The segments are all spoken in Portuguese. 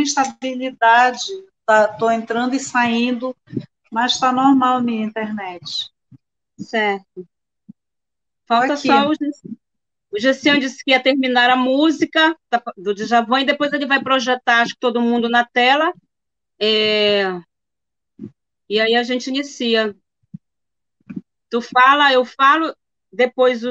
instabilidade. Estou entrando e saindo, mas está normal a minha internet. Certo. Falta Aqui. só o Gessian disse que ia terminar a música do Djavan e depois ele vai projetar, acho que todo mundo na tela. E aí a gente inicia. Tu fala, eu falo, depois tu...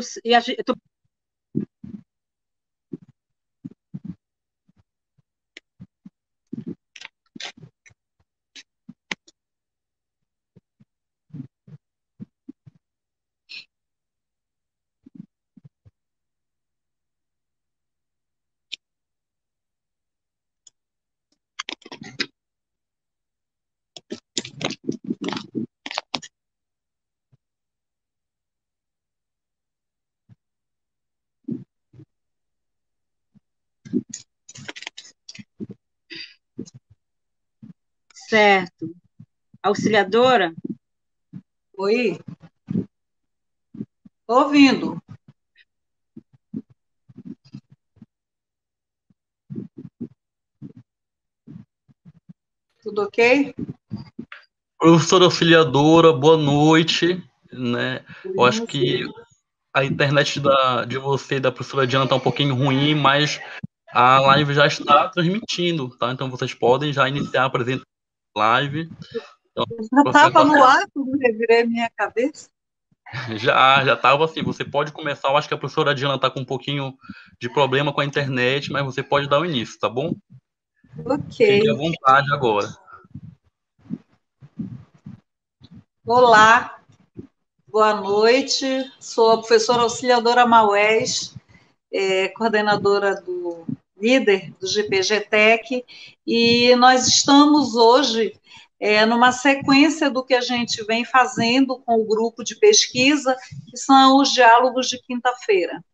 Certo. Auxiliadora? Oi? Estou ouvindo. Tudo ok? Professora auxiliadora, boa noite, né? Eu acho que a internet de você e da professora Diana está um pouquinho ruim, mas a live já está transmitindo, tá? Então vocês podem já iniciar a apresentação da live. Então, já estava no ar, quando revirei minha cabeça? Já estava assim, você pode começar, eu acho que a professora Diana está com um pouquinho de problema com a internet, mas você pode dar o início, tá bom? Ok. Fique à vontade agora. Olá, boa noite. Sou a professora auxiliadora Maués, coordenadora do líder do GPGTEC, e nós estamos hoje numa sequência do que a gente vem fazendo com o grupo de pesquisa, que são os diálogos de quinta-feira.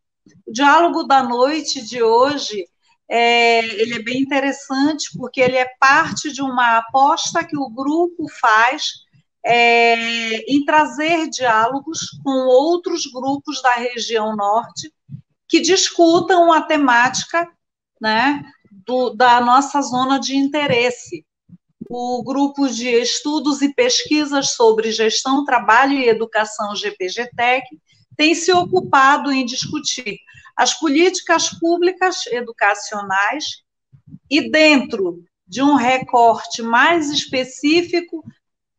O diálogo da noite de hoje ele é bem interessante, porque ele é parte de uma aposta que o grupo faz em trazer diálogos com outros grupos da região norte que discutam a temática, né, da nossa zona de interesse. O grupo de estudos e pesquisas sobre gestão, trabalho e educação GPGTEC tem se ocupado em discutir as políticas públicas educacionais e, dentro de um recorte mais específico,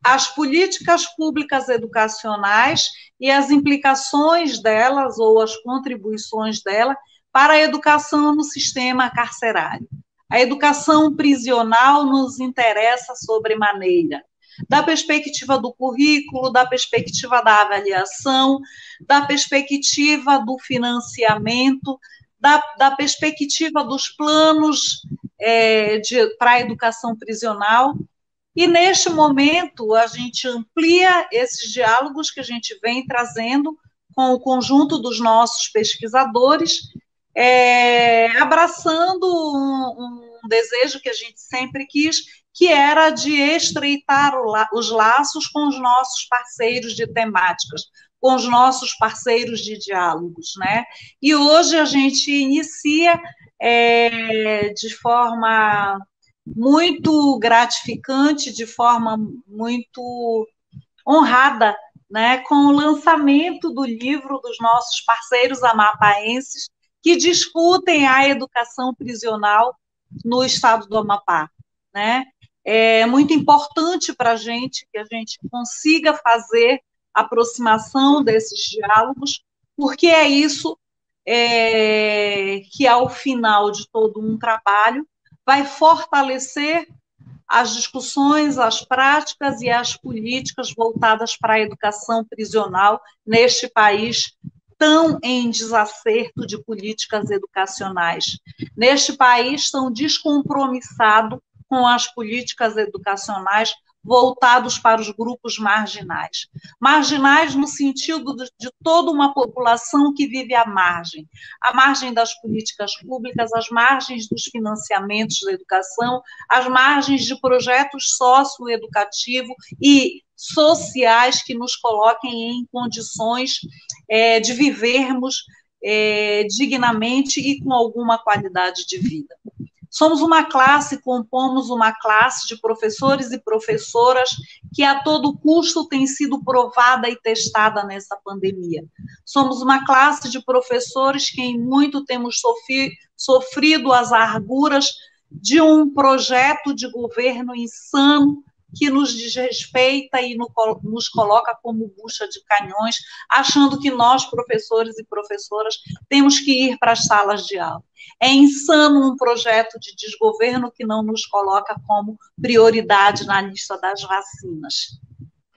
as políticas públicas educacionais e as implicações delas ou as contribuições dela para a educação no sistema carcerário. A educação prisional nos interessa sobremaneira, da perspectiva do currículo, da perspectiva da avaliação, da perspectiva do financiamento, da perspectiva dos planos para a educação prisional. E, neste momento, a gente amplia esses diálogos que a gente vem trazendo com o conjunto dos nossos pesquisadores, abraçando um desejo que a gente sempre quis, que era de estreitar os laços com os nossos parceiros de temáticas, com os nossos parceiros de diálogos, né? E hoje a gente inicia de forma muito gratificante, de forma muito honrada, né, com o lançamento do livro dos nossos parceiros amapaenses que discutem a educação prisional no estado do Amapá, né? É muito importante para a gente que a gente consiga fazer aproximação desses diálogos, porque é isso que, ao final de todo um trabalho, vai fortalecer as discussões, as práticas e as políticas voltadas para a educação prisional neste país tão em desacerto de políticas educacionais. Neste país tão descompromissado com as políticas educacionais voltados para os grupos marginais. Marginais no sentido de toda uma população que vive à margem das políticas públicas, às margens dos financiamentos da educação, às margens de projetos socioeducativos e sociais que nos coloquem em condições de vivermos dignamente e com alguma qualidade de vida. Somos uma classe, compomos uma classe de professores e professoras que a todo custo tem sido provada e testada nessa pandemia. Somos uma classe de professores que em muito temos sofrido as arguras de um projeto de governo insano que nos desrespeita e nos coloca como bucha de canhões, achando que nós, professores e professoras, temos que ir para as salas de aula. É insano um projeto de desgoverno que não nos coloca como prioridade na lista das vacinas.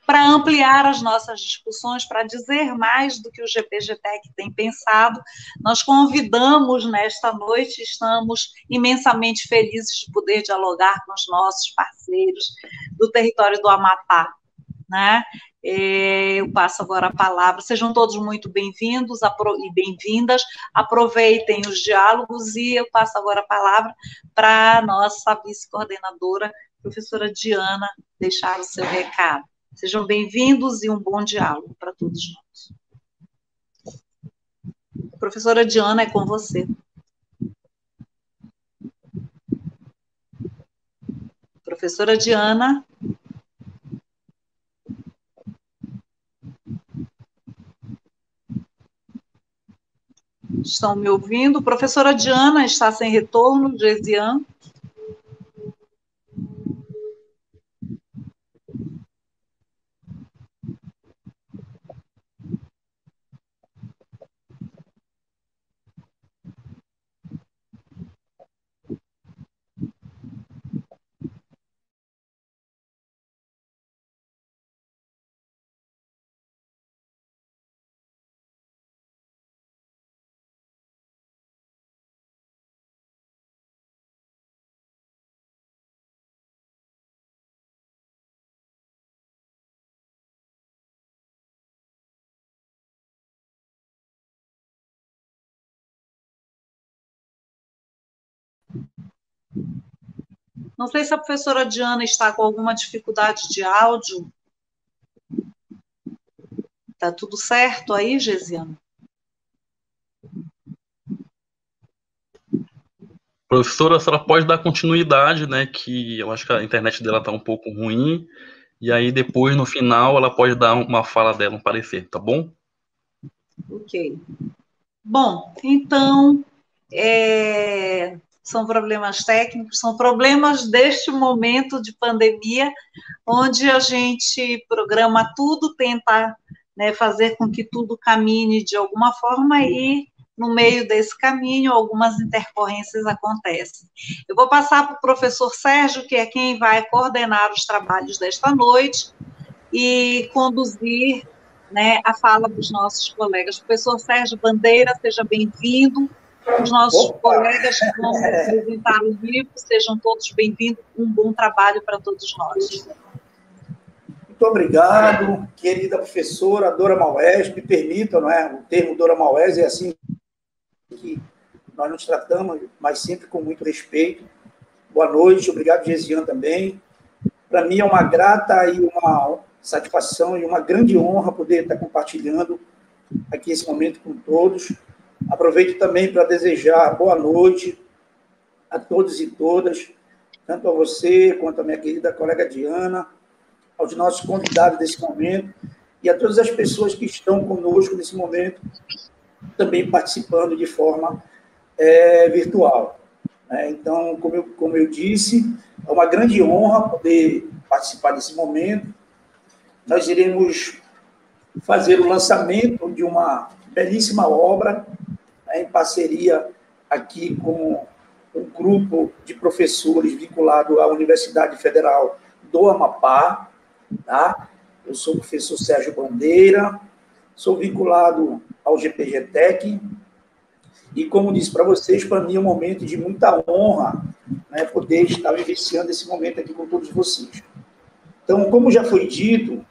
Para ampliar as nossas discussões, para dizer mais do que o GPGTEC tem pensado, nós convidamos nesta noite, estamos imensamente felizes de poder dialogar com os nossos parceiros do território do Amapá, né? Eu passo agora a palavra, sejam todos muito bem-vindos e bem-vindas, aproveitem os diálogos e eu passo agora a palavra para a nossa vice-coordenadora, professora Diana, deixar o seu recado. Sejam bem-vindos e um bom diálogo para todos nós. Professora Diana, é com você. Professora Diana. Estão me ouvindo? Professora Diana está sem retorno, Gesiane. Não sei se a professora Diana está com alguma dificuldade de áudio. Está tudo certo aí, Gesiane? Professora, a senhora pode dar continuidade, né? Que eu acho que a internet dela está um pouco ruim. E aí, depois, no final, ela pode dar uma fala dela, um parecer, tá bom? Ok. Bom, então, são problemas técnicos, são problemas deste momento de pandemia, onde a gente programa tudo, tenta, né, fazer com que tudo caminhe de alguma forma e, no meio desse caminho, algumas intercorrências acontecem. Eu vou passar para o professor Sérgio, que é quem vai coordenar os trabalhos desta noite e conduzir, né, a fala dos nossos colegas. Professor Sérgio Bandeira, seja bem-vindo. Os nossos colegas que vão apresentar o livro, sejam todos bem-vindos. Um bom trabalho para todos nós. Muito obrigado, querida professora Dora Maués. Me permitam, não é? O termo Dora Maués é assim que nós nos tratamos, mas sempre com muito respeito. Boa noite, obrigado, Gesiane, também. Para mim é uma grata e uma satisfação e uma grande honra poder estar compartilhando aqui esse momento com todos. Aproveito também para desejar boa noite a todos e todas, tanto a você quanto a minha querida colega Diana, aos nossos convidados desse momento e a todas as pessoas que estão conosco nesse momento, também participando de forma virtual. Então, como eu disse, é uma grande honra poder participar desse momento. Nós iremos fazer o lançamento de uma belíssima obra, em parceria aqui com um grupo de professores vinculado à Universidade Federal do Amapá. Tá? Eu sou o professor Sérgio Bandeira, sou vinculado ao GPGTEC, e, como disse para vocês, para mim é um momento de muita honra, né, poder estar vivenciando esse momento aqui com todos vocês. Então, como já foi dito,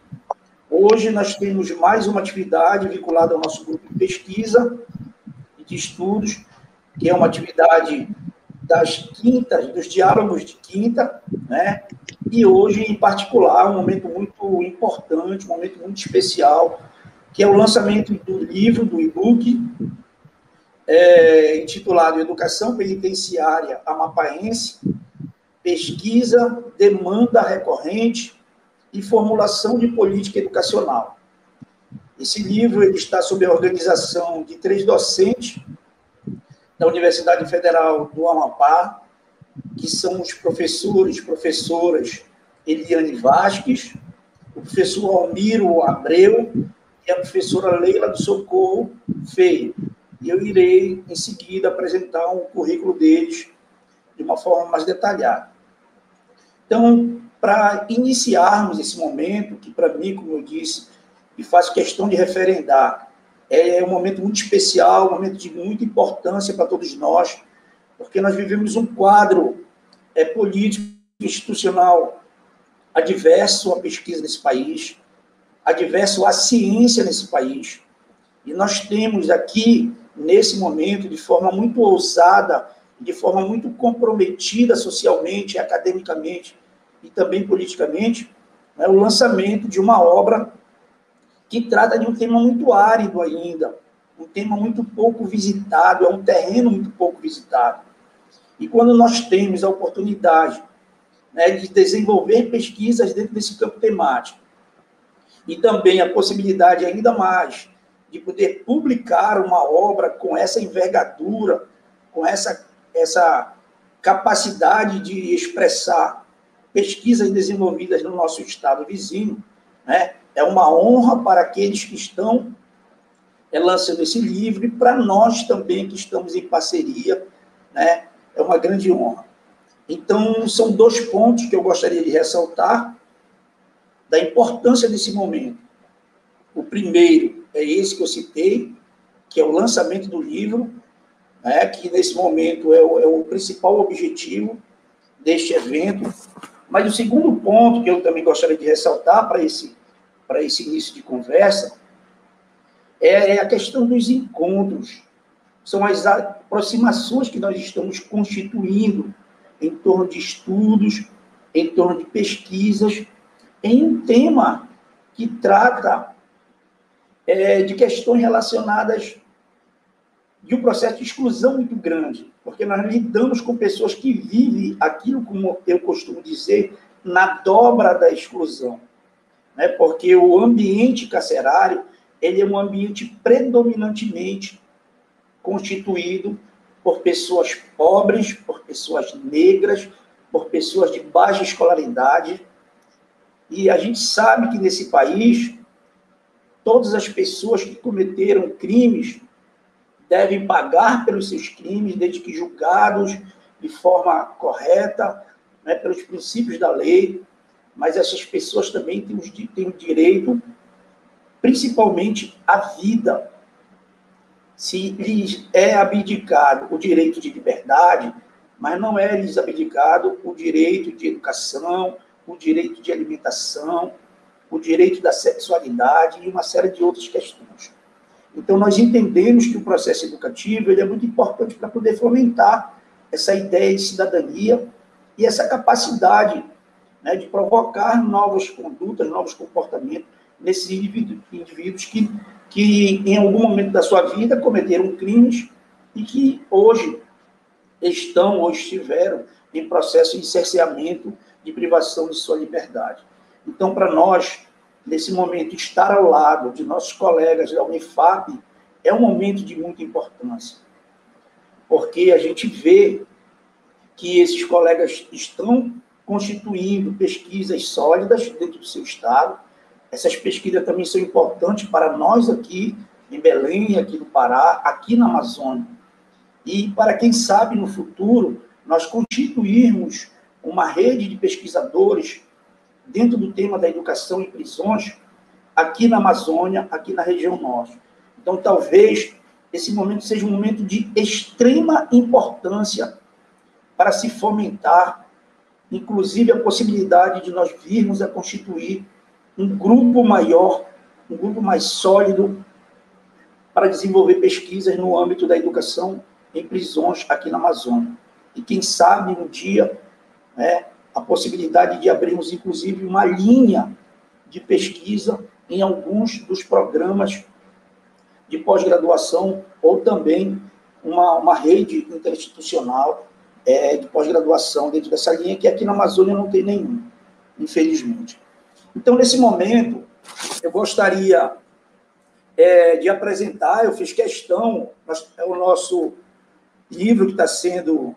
hoje nós temos mais uma atividade vinculada ao nosso grupo de pesquisa e de estudos, que é uma atividade das quintas, dos diálogos de quinta, né? E hoje, em particular, um momento muito importante, um momento muito especial, que é o lançamento do livro, do e-book, intitulado Educação Penitenciária Amapaense, Pesquisa, Demanda Recorrente e Formulação de Política Educacional. Esse livro ele está sob a organização de 3 docentes da Universidade Federal do Amapá, que são os professoras Eliane Vasques, o professor Almiro Abreu e a professora Leila do Socorro Feio. E eu irei, em seguida, apresentar um currículo deles de uma forma mais detalhada. Então, para iniciarmos esse momento, que para mim, como eu disse, e faço questão de referendar, é um momento muito especial, um momento de muita importância para todos nós, porque nós vivemos um quadro político, institucional, adverso à pesquisa nesse país, adverso à ciência nesse país. E nós temos aqui, nesse momento, de forma muito ousada, de forma muito comprometida socialmente, academicamente e também politicamente, o lançamento de uma obra que trata de um tema muito árido ainda, um tema muito pouco visitado, é um terreno muito pouco visitado. E quando nós temos a oportunidade de desenvolver pesquisas dentro desse campo temático, e também a possibilidade ainda mais de poder publicar uma obra com essa envergadura, com essa capacidade de expressar pesquisas desenvolvidas no nosso estado vizinho, é uma honra para aqueles que estão lançando esse livro e para nós também que estamos em parceria, é uma grande honra. Então, são 2 pontos que eu gostaria de ressaltar da importância desse momento. O primeiro é esse que eu citei, que é o lançamento do livro, que nesse momento é o principal objetivo deste evento. Mas o segundo ponto que eu também gostaria de ressaltar para esse início de conversa é a questão dos encontros. São as aproximações que nós estamos constituindo em torno de estudos, em torno de pesquisas, em um tema que trata de questões relacionadas de um processo de exclusão muito grande, porque nós lidamos com pessoas que vivem aquilo, como eu costumo dizer, na dobra da exclusão. Porque o ambiente carcerário ele é um ambiente predominantemente constituído por pessoas pobres, por pessoas negras, por pessoas de baixa escolaridade. E a gente sabe que nesse país, todas as pessoas que cometeram crimes devem pagar pelos seus crimes, desde que julgados de forma correta, pelos princípios da lei, mas essas pessoas também têm o direito, principalmente, à vida. Se lhes é abdicado o direito de liberdade, mas não é lhes abdicado o direito de educação, o direito de alimentação, o direito da sexualidade e uma série de outras questões. Então, nós entendemos que o processo educativo ele é muito importante para poder fomentar essa ideia de cidadania e essa capacidade de provocar novas condutas, novos comportamentos nesses indivíduos que em algum momento da sua vida cometeram crimes e que hoje estão ou estiveram em processo de cerceamento, de privação de sua liberdade. Então, para nós, nesse momento, estar ao lado de nossos colegas da Unifap é um momento de muita importância, porque a gente vê que esses colegas estão constituindo pesquisas sólidas dentro do seu estado. Essas pesquisas também são importantes para nós aqui em Belém, aqui no Pará, aqui na Amazônia. E para quem sabe, no futuro, nós constituirmos uma rede de pesquisadores dentro do tema da educação em prisões, aqui na Amazônia, aqui na região norte. Então, talvez esse momento seja um momento de extrema importância para se fomentar, inclusive, a possibilidade de nós virmos a constituir um grupo maior, um grupo mais sólido para desenvolver pesquisas no âmbito da educação em prisões aqui na Amazônia. E quem sabe, um dia, a possibilidade de abrirmos, inclusive, uma linha de pesquisa em alguns dos programas de pós-graduação ou também uma rede interinstitucional de pós-graduação dentro dessa linha, que aqui na Amazônia não tem nenhum, infelizmente. Então, nesse momento, eu gostaria de apresentar, eu fiz questão, o nosso livro que está sendo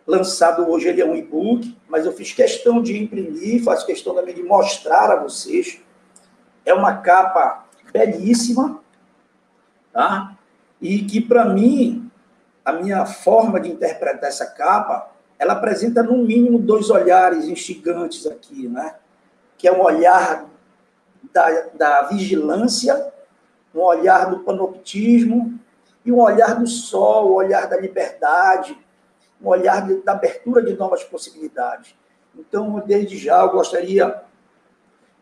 lançado hoje, ele é um e-book, mas eu fiz questão de imprimir, faço questão também de mostrar a vocês. É uma capa belíssima, tá? E que, para mim, a minha forma de interpretar essa capa, ela apresenta, no mínimo, 2 olhares instigantes aqui, né? Que é um olhar da vigilância, um olhar do panoptismo e um olhar do sol, um olhar da liberdade, um olhar da abertura de novas possibilidades. Então, desde já, eu gostaria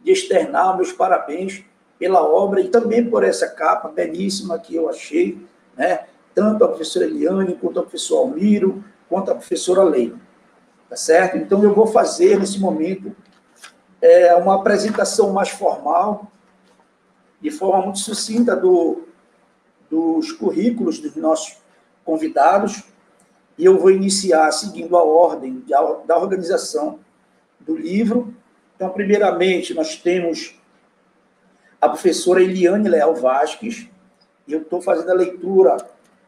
de externar meus parabéns pela obra e também por essa capa belíssima que eu achei, né? Tanto a professora Eliane, quanto a professora Almiro, quanto a professora Leila. Tá certo? Então, eu vou fazer, nesse momento, uma apresentação mais formal, de forma muito sucinta, dos currículos dos nossos convidados, e eu vou iniciar seguindo a ordem da organização do livro. Então, primeiramente, nós temos a professora Eliane Leal Vasques, e eu estou fazendo a leitura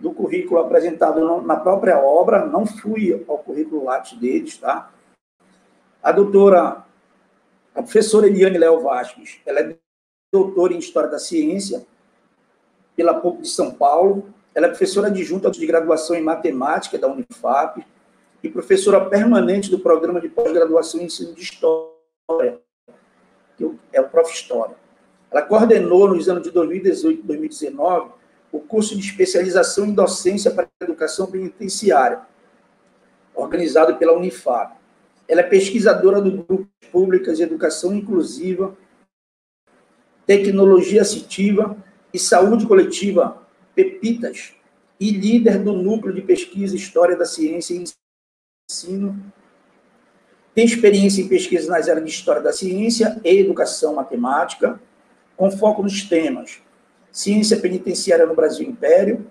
do currículo apresentado na própria obra, não fui ao currículo Lattes deles, tá? A professora Eliane Leal Vasques, ela é doutora em História da Ciência pela PUC de São Paulo, ela é professora adjunta de graduação em Matemática da Unifap e professora permanente do Programa de Pós-Graduação em Ensino de História, que é o Prof. História. Ela coordenou, nos anos de 2018 e 2019, o curso de especialização em docência para a educação penitenciária, organizado pela Unifap. Ela é pesquisadora do Grupo Públicas e Educação Inclusiva, Tecnologia Assistiva e Saúde Coletiva, PEPITAS, e líder do Núcleo de Pesquisa História da Ciência e Ensino. Tem experiência em pesquisa nas áreas de História da Ciência e Educação Matemática, com foco nos temas Ciência Penitenciária no Brasil Império,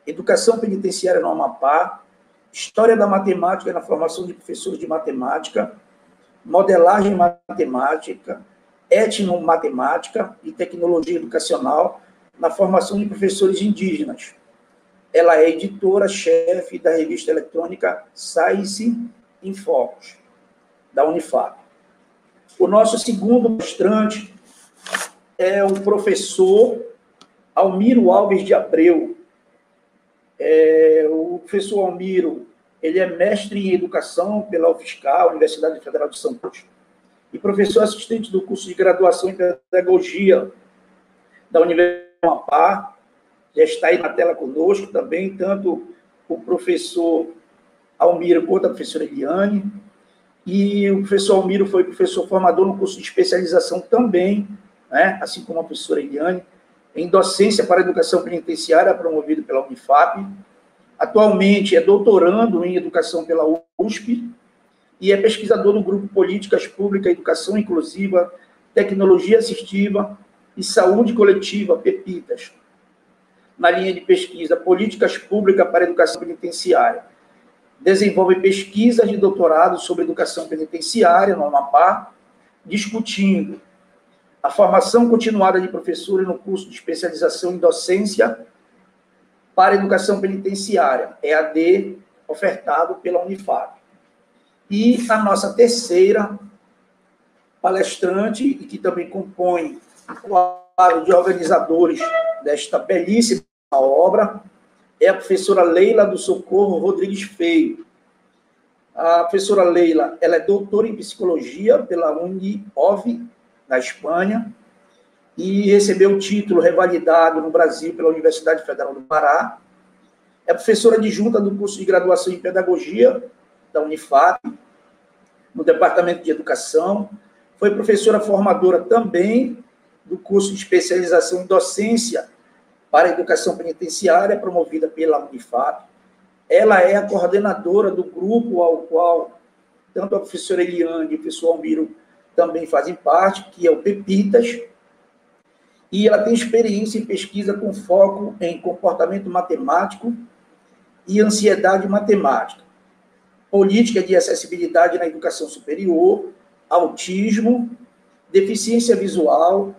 Educação Penitenciária no Amapá, História da Matemática na formação de professores de matemática, Modelagem Matemática, Etnomatemática e Tecnologia Educacional na formação de professores indígenas. Ela é editora-chefe da revista eletrônica Science em Focos, da Unifap. O nosso segundo palestrante é o professor Almiro Alves de Abreu. O professor Almiro, ele é mestre em Educação pela UFSCar, Universidade Federal de São Paulo, e professor assistente do curso de graduação em Pedagogia da Universidade de Amapá. Já está aí na tela conosco também, tanto o professor Almiro quanto a professora Eliane. E o professor Almiro foi professor formador no curso de especialização também, né, assim como a professora Eliane, em docência para a educação penitenciária, promovido pela Unifap. Atualmente é doutorando em educação pela USP e é pesquisador do grupo Políticas Públicas, Educação Inclusiva, Tecnologia Assistiva e Saúde Coletiva, PEPITAS, na linha de pesquisa Políticas Públicas para a Educação Penitenciária. Desenvolve pesquisas de doutorado sobre educação penitenciária no Amapá, discutindo a formação continuada de professores no curso de especialização em docência para a educação penitenciária, EAD, ofertado pela Unifap. E a nossa terceira palestrante, e que também compõe o quadro de organizadores desta belíssima obra, é a professora Leila do Socorro Rodrigues Feio. A professora Leila, ela é doutora em Psicologia pela UniOV, na Espanha, e recebeu o título revalidado no Brasil pela Universidade Federal do Pará. É professora adjunta do curso de graduação em Pedagogia da Unifap, no Departamento de Educação. Foi professora formadora também do curso de especialização em Docência para a Educação Penitenciária, promovida pela Unifap. Ela é a coordenadora do grupo ao qual tanto a professora Eliane e o professor Almiro também fazem parte, que é o PEPITAS, e ela tem experiência em pesquisa com foco em comportamento matemático e ansiedade matemática, política de acessibilidade na educação superior, autismo, deficiência visual,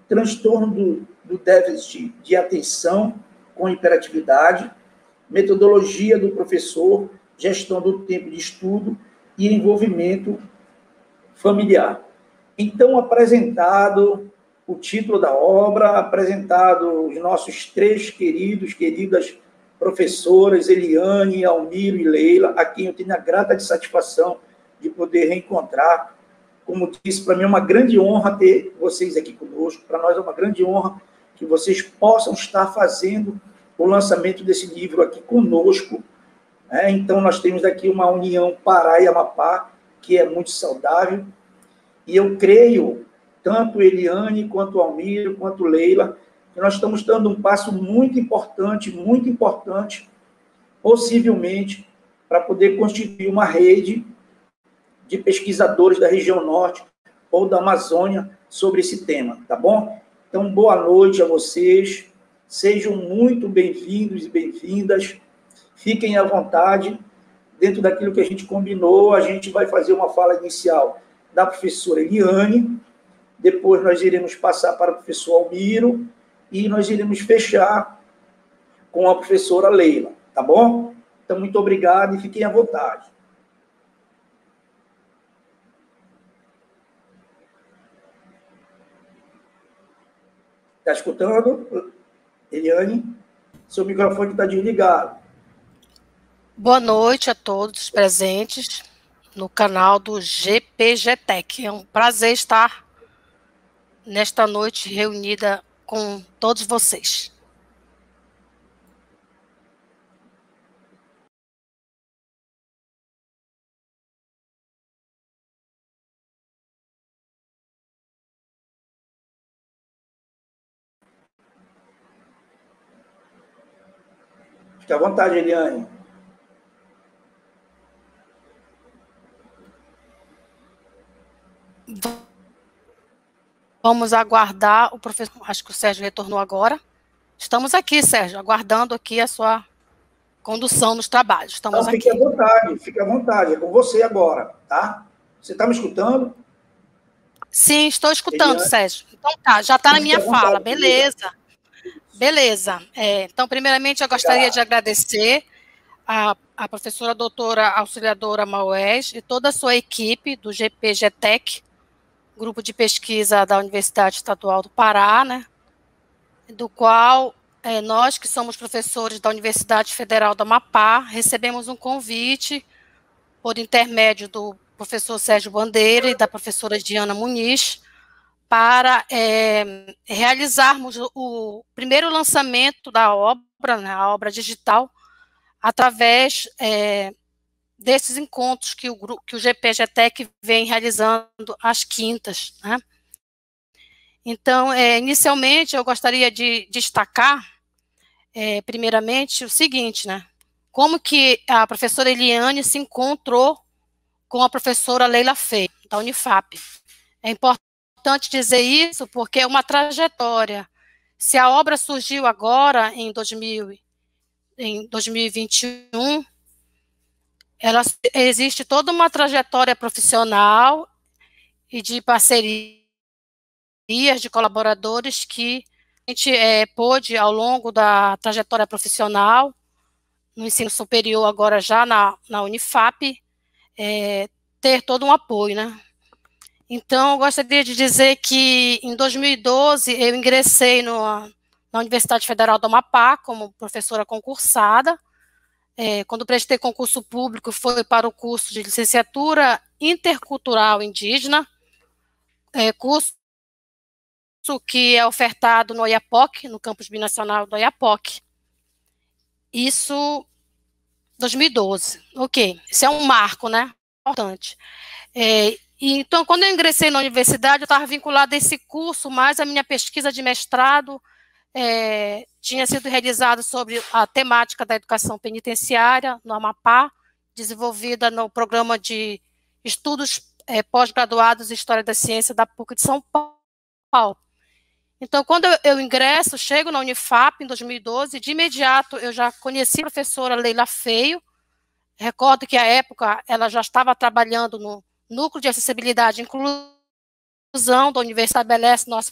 transtorno do déficit de atenção com hiperatividade, metodologia do professor, gestão do tempo de estudo e envolvimento familiar. Então, apresentado o título da obra, apresentado os nossos três queridas professoras, Eliane, Almiro e Leila, a quem eu tenho a grata satisfação de poder reencontrar. Como disse, para mim é uma grande honra ter vocês aqui conosco, para nós é uma grande honra que vocês possam estar fazendo o lançamento desse livro aqui conosco. Então, nós temos aqui uma união Pará e Amapá, que é muito saudável, e eu creio, tanto Eliane, quanto Almiro, quanto Leila, que nós estamos dando um passo muito importante, possivelmente, para poder constituir uma rede de pesquisadores da região norte ou da Amazônia sobre esse tema, tá bom? Então, boa noite a vocês, sejam muito bem-vindos e bem-vindas, fiquem à vontade, dentro daquilo que a gente combinou, a gente vai fazer uma fala inicial da professora Eliane, depois nós iremos passar para o professor Almiro, e nós iremos fechar com a professora Leila, tá bom? Então, muito obrigado e fiquem à vontade. Está escutando, Eliane? Seu microfone está desligado. Boa noite a todos presentes no canal do GPGTEC. É um prazer estar nesta noite reunida com todos vocês. Fique à vontade, Eliane. Vamos aguardar o professor, acho que o Sérgio retornou agora. Estamos aqui, Sérgio, aguardando aqui a sua condução nos trabalhos. Estamos aqui. Fique à vontade, é com você agora, tá? Você está me escutando? Sim, estou escutando, Eliane. Sérgio. Então tá, já está na minha fala, beleza. Beleza. Então, primeiramente, eu gostaria de agradecer a professora doutora auxiliadora Maués e toda a sua equipe do GPGTEC, grupo de pesquisa da Universidade Estadual do Pará, né, do qual nós, que somos professores da Universidade Federal do Amapá, recebemos um convite por intermédio do professor Sérgio Bandeira e da professora Diana Muniz para realizarmos o primeiro lançamento da obra, né, a obra digital, através desses encontros que o GPGTEC vem realizando às quintas, né? Então, inicialmente, eu gostaria de destacar, primeiramente, o seguinte, né? Como que a professora Eliane se encontrou com a professora Leila Fey, da Unifap. É importante dizer isso porque é uma trajetória. Se a obra surgiu agora, em 2021, existe toda uma trajetória profissional e de parcerias de colaboradores que a gente pôde, ao longo da trajetória profissional, no ensino superior, agora já na Unifap, ter todo um apoio, né? Então, eu gostaria de dizer que, em 2012, eu ingressei na Universidade Federal do Amapá como professora concursada. Quando prestei concurso público, foi para o curso de licenciatura intercultural indígena, curso que é ofertado no Oiapoque, no campus binacional do Oiapoque. Isso, 2012. Ok, isso é um marco, né? Importante. Então, quando eu ingressei na universidade, eu estava vinculada a esse curso, mas a minha pesquisa de mestrado tinha sido realizada sobre a temática da educação penitenciária no Amapá, desenvolvida no programa de estudos pós-graduados em História da Ciência da PUC de São Paulo. Então, quando eu ingresso, chego na Unifap em 2012, de imediato eu já conheci a professora Leila Feio. Recordo que, à época, ela já estava trabalhando no Núcleo de Acessibilidade e Inclusão da Universidade, estabelece nosso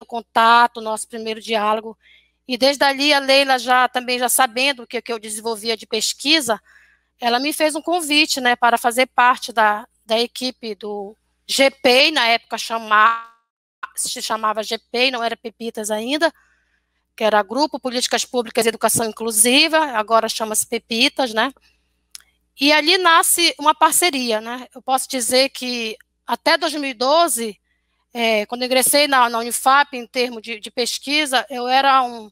contato, nosso primeiro diálogo. E desde ali, a Leila, também já sabendo o que eu desenvolvia de pesquisa, ela me fez um convite, né, para fazer parte da equipe do GPEI, na época se chamava GPEI, não era Pepitas ainda, que era Grupo Políticas Públicas e Educação Inclusiva, agora chama-se Pepitas, né? E ali nasce uma parceria, né? Eu posso dizer que até 2012, quando eu ingressei na Unifap, em termos de pesquisa, eu era um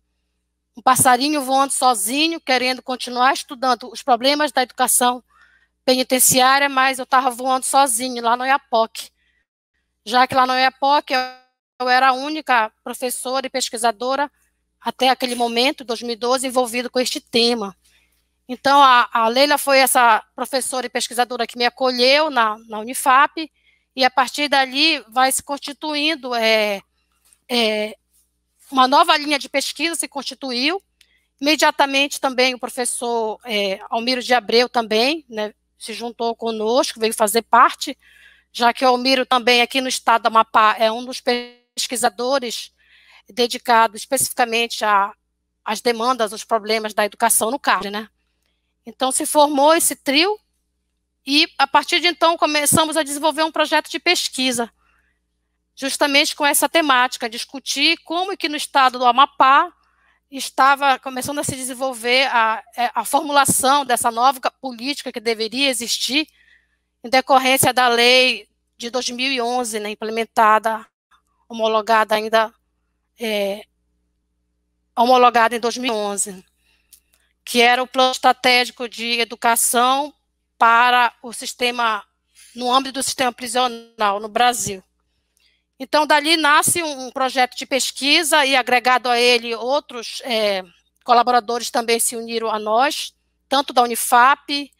passarinho voando sozinho, querendo continuar estudando os problemas da educação penitenciária, mas eu estava voando sozinho lá no IAPOC. Já que lá no IAPOC eu era a única professora e pesquisadora, até aquele momento, 2012, envolvida com este tema. Então, a Leila foi essa professora e pesquisadora que me acolheu na Unifap, e a partir dali vai se constituindo, uma nova linha de pesquisa se constituiu. Imediatamente também o professor Almiro de Abreu também, né, se juntou conosco, veio fazer parte, já que o Almiro também aqui no estado do Amapá é um dos pesquisadores dedicado especificamente às demandas, aos problemas da educação no CAR, né? Então, se formou esse trio e, a partir de então, começamos a desenvolver um projeto de pesquisa, justamente com essa temática, discutir como que no estado do Amapá estava começando a se desenvolver a formulação dessa nova política que deveria existir em decorrência da lei de 2011, né, implementada, homologada em 2011, que era o Plano Estratégico de Educação para o sistema, no âmbito do sistema prisional no Brasil. Então, dali nasce um projeto de pesquisa e, agregado a ele, outros colaboradores também se uniram a nós, tanto da Unifap,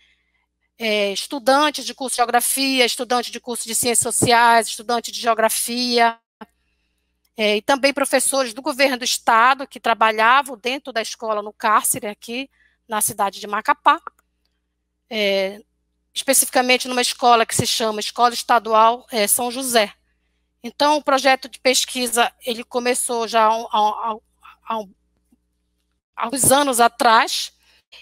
estudantes de curso de Geografia, estudantes de curso de Ciências Sociais, estudantes de Geografia, e também professores do governo do estado que trabalhavam dentro da escola no cárcere aqui na cidade de Macapá, especificamente numa escola que se chama Escola Estadual São José. Então, o projeto de pesquisa ele começou já há uns anos atrás,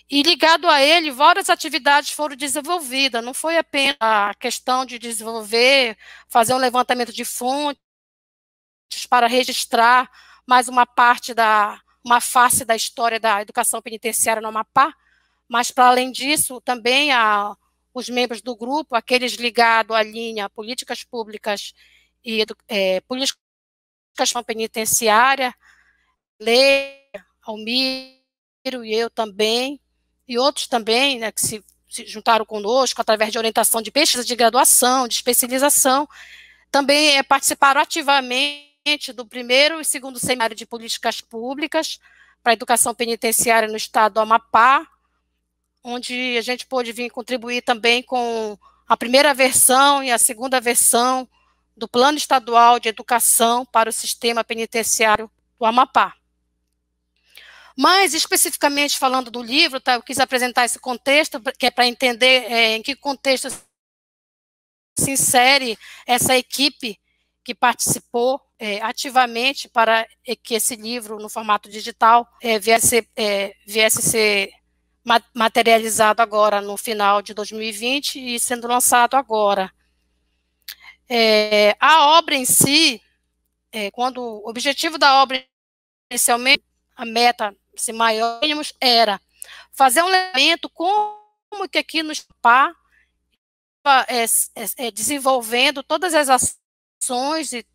e ligado a ele, várias atividades foram desenvolvidas. Não foi apenas a questão de desenvolver, fazer um levantamento de fontes para registrar mais uma face da história da educação penitenciária no Amapá, mas, para além disso, também os membros do grupo, aqueles ligados à linha Políticas Públicas e Políticas Penitenciária, Lê, Almiro e eu também, e outros também, né, que se juntaram conosco através de orientação de pesquisa de graduação, de especialização, também participaram ativamente do primeiro e segundo seminário de políticas públicas para a educação penitenciária no estado do Amapá, onde a gente pôde vir contribuir também com a primeira versão e a segunda versão do Plano Estadual de Educação para o Sistema Penitenciário do Amapá. Mas, especificamente falando do livro, tá, eu quis apresentar esse contexto, que é para entender em que contexto se insere essa equipe que participou ativamente para que esse livro, no formato digital, viesse ser materializado agora no final de 2020 e sendo lançado agora. A obra em si, quando o objetivo da obra inicialmente, a meta maior, era fazer um levantamento como que aqui no SPA desenvolvendo todas as ações e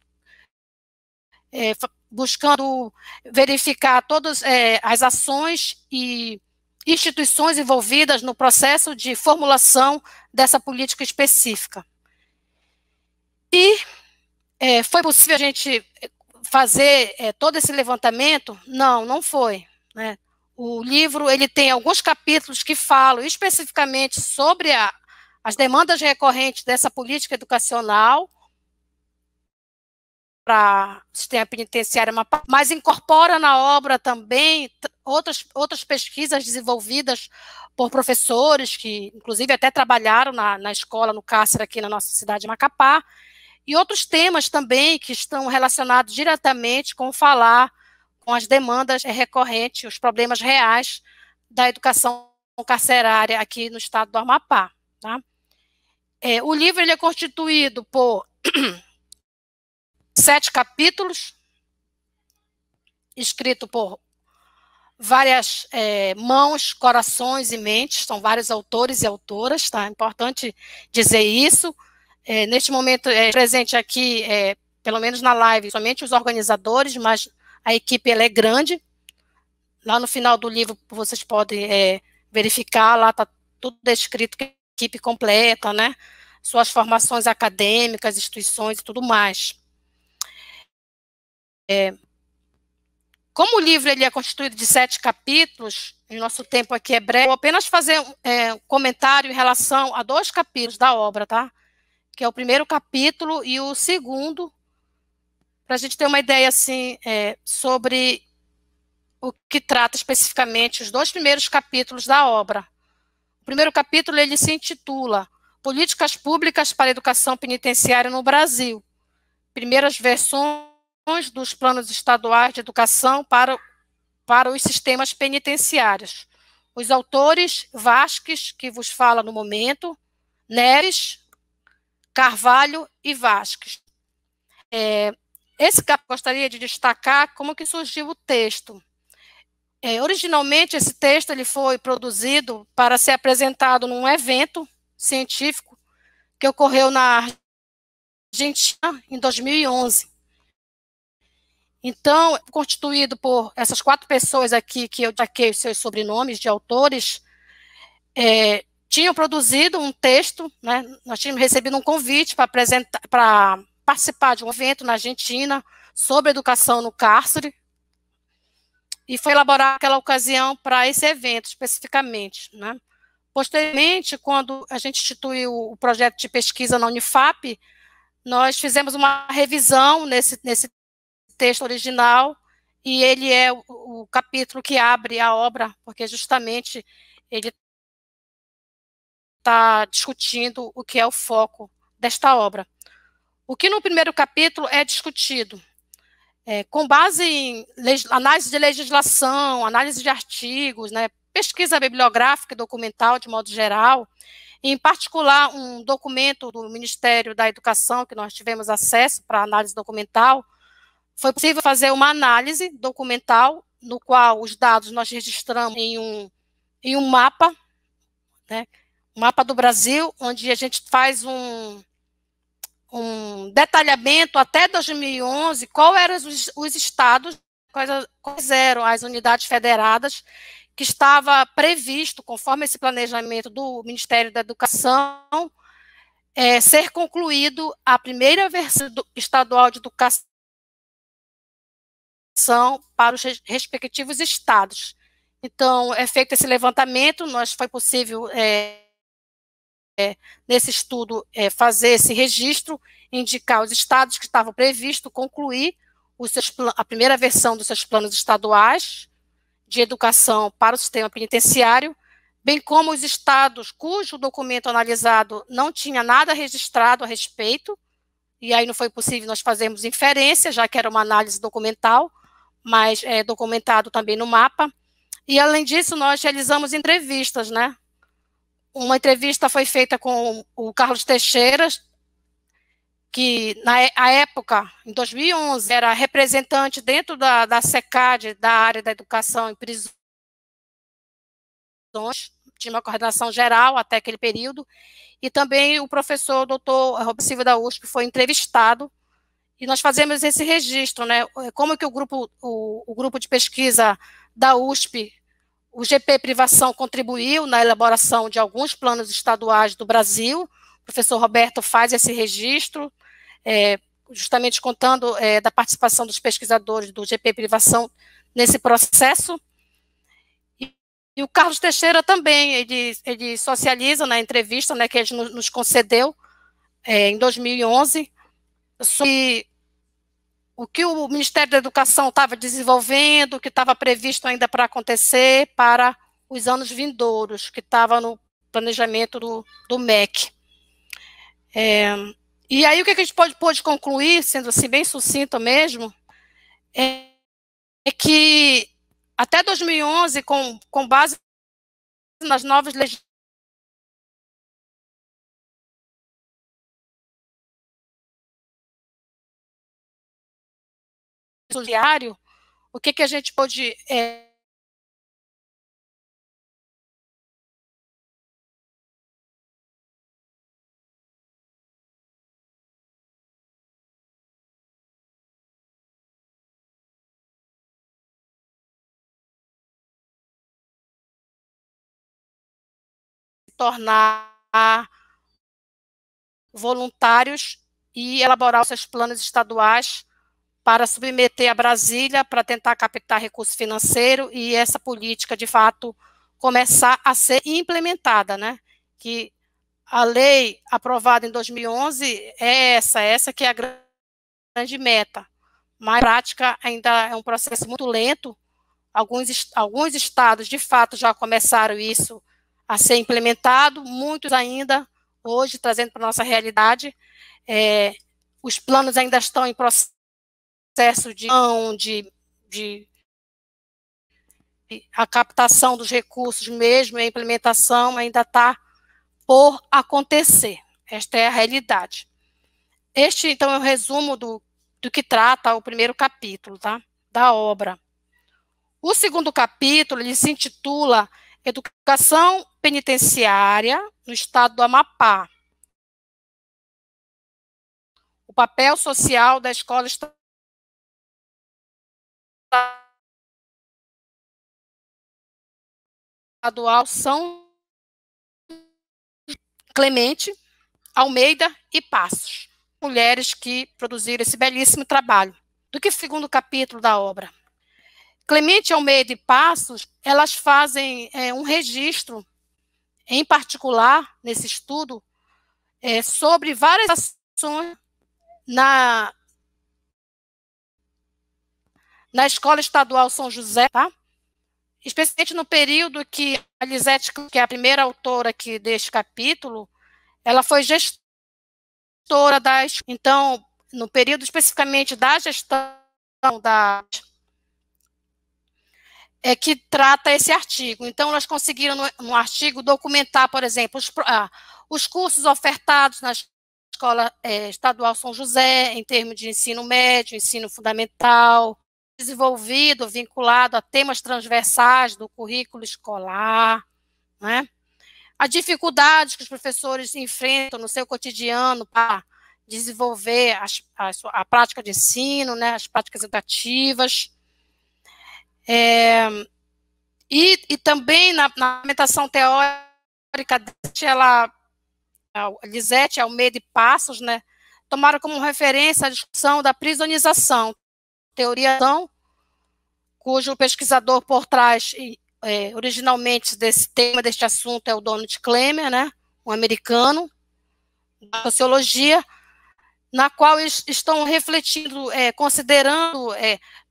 buscando verificar todas as ações e instituições envolvidas no processo de formulação dessa política específica. E foi possível a gente fazer todo esse levantamento? Não, não foi, né? O livro ele tem alguns capítulos que falam especificamente sobre as demandas recorrentes dessa política educacional, para o sistema penitenciário, mas incorpora na obra também outras pesquisas desenvolvidas por professores que, inclusive, até trabalharam na escola, no cárcere aqui na nossa cidade de Macapá, e outros temas também que estão relacionados diretamente com as demandas recorrentes, os problemas reais da educação carcerária aqui no estado do Amapá. Tá? O livro ele é constituído por 7 capítulos, escrito por várias mãos, corações e mentes, são vários autores e autoras, tá? É importante dizer isso. Neste momento, presente aqui, pelo menos na live, somente os organizadores, mas a equipe ela é grande. Lá no final do livro, vocês podem verificar, lá está tudo descrito, que é a equipe completa, né? Suas formações acadêmicas, instituições e tudo mais. Como o livro ele é constituído de 7 capítulos, e nosso tempo aqui é breve, eu vou apenas fazer um comentário em relação a 2 capítulos da obra, tá? Que é o primeiro capítulo e o segundo, para a gente ter uma ideia assim, sobre o que trata especificamente os 2 primeiros capítulos da obra. O primeiro capítulo ele se intitula Políticas Públicas para a Educação Penitenciária no Brasil. Primeiras versões dos planos estaduais de educação para os sistemas penitenciários. Os autores, Vasques, que vos fala no momento, Neres, Carvalho e Vasques. Esse capítulo gostaria de destacar como que surgiu o texto. Originalmente, esse texto ele foi produzido para ser apresentado num evento científico que ocorreu na Argentina em 2011. Então, constituído por essas 4 pessoas aqui, que eu destaquei os seus sobrenomes de autores, tinham produzido um texto, né? Nós tínhamos recebido um convite para participar de um evento na Argentina sobre educação no cárcere, e foi elaborada aquela ocasião para esse evento especificamente, né? Posteriormente, quando a gente instituiu o projeto de pesquisa na Unifap, nós fizemos uma revisão nesse texto original, e ele é o capítulo que abre a obra, porque justamente ele está discutindo o que é o foco desta obra. O que no primeiro capítulo é discutido? Com base em análise de legislação, análise de artigos, né, pesquisa bibliográfica e documental de modo geral, em particular um documento do Ministério da Educação, que nós tivemos acesso para análise documental, foi possível fazer uma análise documental, no qual os dados nós registramos em um mapa, né, um mapa do Brasil, onde a gente faz um detalhamento até 2011, quais eram os estados, quais eram as unidades federadas que estava previsto, conforme esse planejamento do Ministério da Educação, ser concluído a primeira versão estadual de educação para os respectivos estados. Então, é feito esse levantamento, foi possível, nesse estudo, fazer esse registro, indicar os estados que estavam previstos, concluir a primeira versão dos seus planos estaduais de educação para o sistema penitenciário, bem como os estados cujo documento analisado não tinha nada registrado a respeito, e aí não foi possível nós fazermos inferência, já que era uma análise documental, mas documentado também no mapa. E, além disso, nós realizamos entrevistas, né? Uma entrevista foi feita com o Carlos Teixeira, que, na época, em 2011, era representante dentro da SECAD, da área da educação em prisões, tinha uma coordenação geral até aquele período, e também o professor doutor Roberto Silva da USP foi entrevistado, e nós fazemos esse registro, né? Como que o grupo de pesquisa da USP, o GP Privação, contribuiu na elaboração de alguns planos estaduais do Brasil. O professor Roberto faz esse registro, justamente contando da participação dos pesquisadores do GP Privação nesse processo. E o Carlos Teixeira também, ele socializa na entrevista, né, que ele nos concedeu em 2011, sobre o que o Ministério da Educação estava desenvolvendo, o que estava previsto ainda para acontecer para os anos vindouros, que estava no planejamento do MEC. E aí o que a gente pode concluir, sendo assim bem sucinto mesmo, é que até 2011, com base nas novas legislações, o que a gente pode tornar voluntários e elaborar os seus planos estaduais para submeter a Brasília, para tentar captar recurso financeiro e essa política, de fato, começar a ser implementada, né? Que a lei aprovada em 2011 é essa que é a grande meta, mas a prática ainda é um processo muito lento. Alguns estados, de fato, já começaram isso a ser implementado, muitos ainda, hoje, trazendo para a nossa realidade, os planos ainda estão em processo de a captação dos recursos mesmo, a implementação ainda está por acontecer. Esta é a realidade. Este, então, é o resumo do que trata o primeiro capítulo, tá, da obra. O segundo capítulo, ele se intitula Educação Penitenciária no Estado do Amapá. O papel social da escola estadual São Clemente, Almeida e Passos, mulheres que produziram esse belíssimo trabalho. Do que o segundo capítulo da obra? Clemente, Almeida e Passos, elas fazem um registro, em particular, nesse estudo, sobre várias ações na Escola Estadual São José, tá? Especialmente no período que a Lisete, que é a primeira autora aqui deste capítulo, ela foi gestora das... Então, no período especificamente da gestão que trata esse artigo. Então, elas conseguiram, no artigo, documentar, por exemplo, os cursos ofertados na Escola Estadual São José, em termos de ensino médio, ensino fundamental, desenvolvido, vinculado a temas transversais do currículo escolar, né? As dificuldades que os professores enfrentam no seu cotidiano para desenvolver a prática de ensino, né, as práticas educativas. E também na argumentação teórica, a Lisete, Almeida e Passos, né, tomaram como referência a discussão da prisonização, teoria cujo pesquisador por trás, originalmente, desse tema, deste assunto, é o Donald Clemer, né, um americano, da sociologia, na qual eles estão refletindo, considerando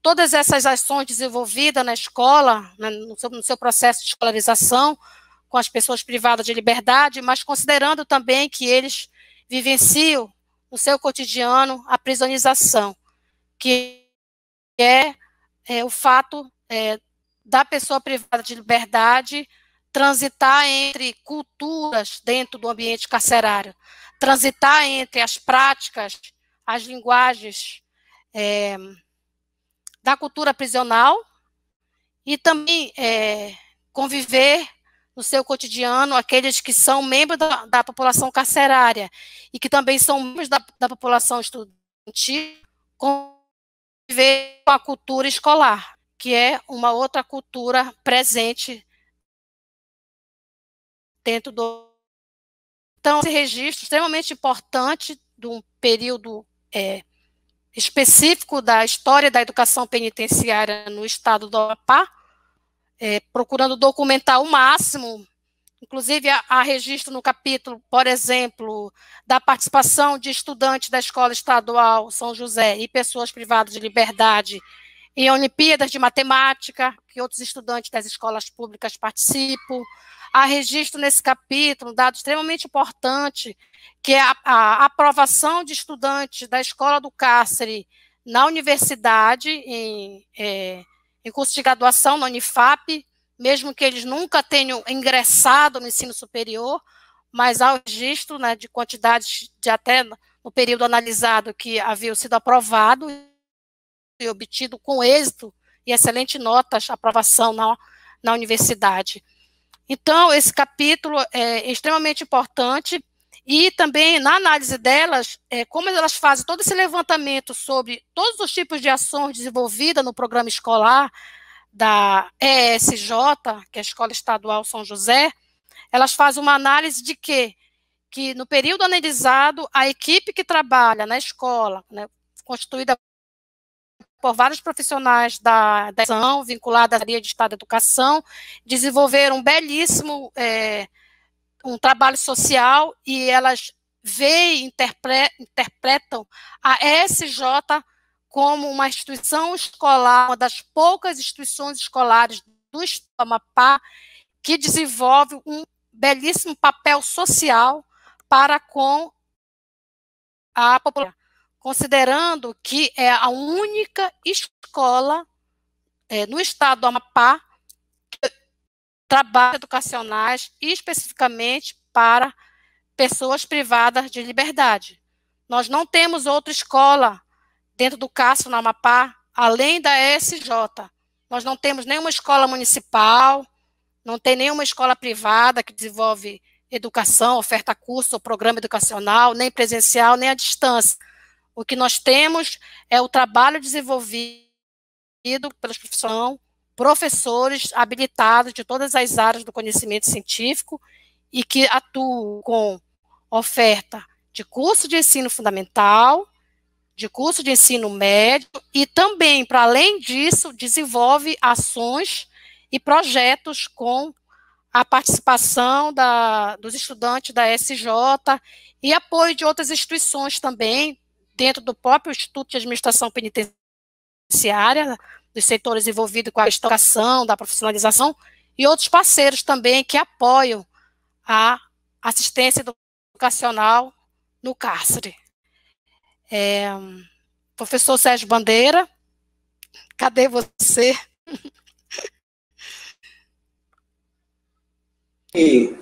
todas essas ações desenvolvidas na escola, né, no seu processo de escolarização, com as pessoas privadas de liberdade, mas considerando também que eles vivenciam no seu cotidiano a prisonização, que é o fato da pessoa privada de liberdade transitar entre culturas dentro do ambiente carcerário, transitar entre as práticas, as linguagens da cultura prisional e também conviver no seu cotidiano aqueles que são membros da população carcerária e que também são membros da população estudantil, conviver com a cultura escolar, que é uma outra cultura presente dentro do... Então, esse registro extremamente importante de um período específico da história da educação penitenciária no estado do Amapá, procurando documentar o máximo Inclusive, há registro no capítulo, por exemplo, da participação de estudantes da Escola Estadual São José e pessoas privadas de liberdade em Olimpíadas de Matemática, que outros estudantes das escolas públicas participam. Há registro nesse capítulo, um dado extremamente importante, que é a aprovação de estudantes da Escola do Cárcere na universidade, em curso de graduação na Unifap, mesmo que eles nunca tenham ingressado no ensino superior, mas há o registro, né, de quantidades de até no período analisado que haviam sido aprovado e obtido com êxito e excelente notas, aprovação na universidade. Então, esse capítulo é extremamente importante e também, na análise delas, como elas fazem todo esse levantamento sobre todos os tipos de ações desenvolvidas no programa escolar da ESJ, que é a Escola Estadual São José, elas fazem uma análise de que no período analisado, a equipe que trabalha na escola, né, constituída por vários profissionais da ação, vinculada à Secretaria de Estado da Educação, desenvolveram um belíssimo um trabalho social e elas veem, interpretam a ESJ como uma instituição escolar, uma das poucas instituições escolares do Estado do Amapá que desenvolve um belíssimo papel social para com a população, considerando que é a única escola no Estado do Amapá que trabalha educacionais especificamente para pessoas privadas de liberdade. Nós não temos outra escola dentro do CASF no Amapá, além da ESJ. Nós não temos nenhuma escola municipal, não tem nenhuma escola privada que desenvolve educação, oferta curso ou programa educacional, nem presencial, nem à distância. O que nós temos é o trabalho desenvolvido pelos professores habilitados de todas as áreas do conhecimento científico e que atuam com oferta de curso de ensino fundamental, de curso de ensino médio e também, para além disso, desenvolve ações e projetos com a participação dos estudantes da SJ e apoio de outras instituições também, dentro do próprio Instituto de Administração Penitenciária, dos setores envolvidos com a educação, da profissionalização, e outros parceiros também que apoiam a assistência educacional no cárcere. Professor Sérgio Bandeira, cadê você? E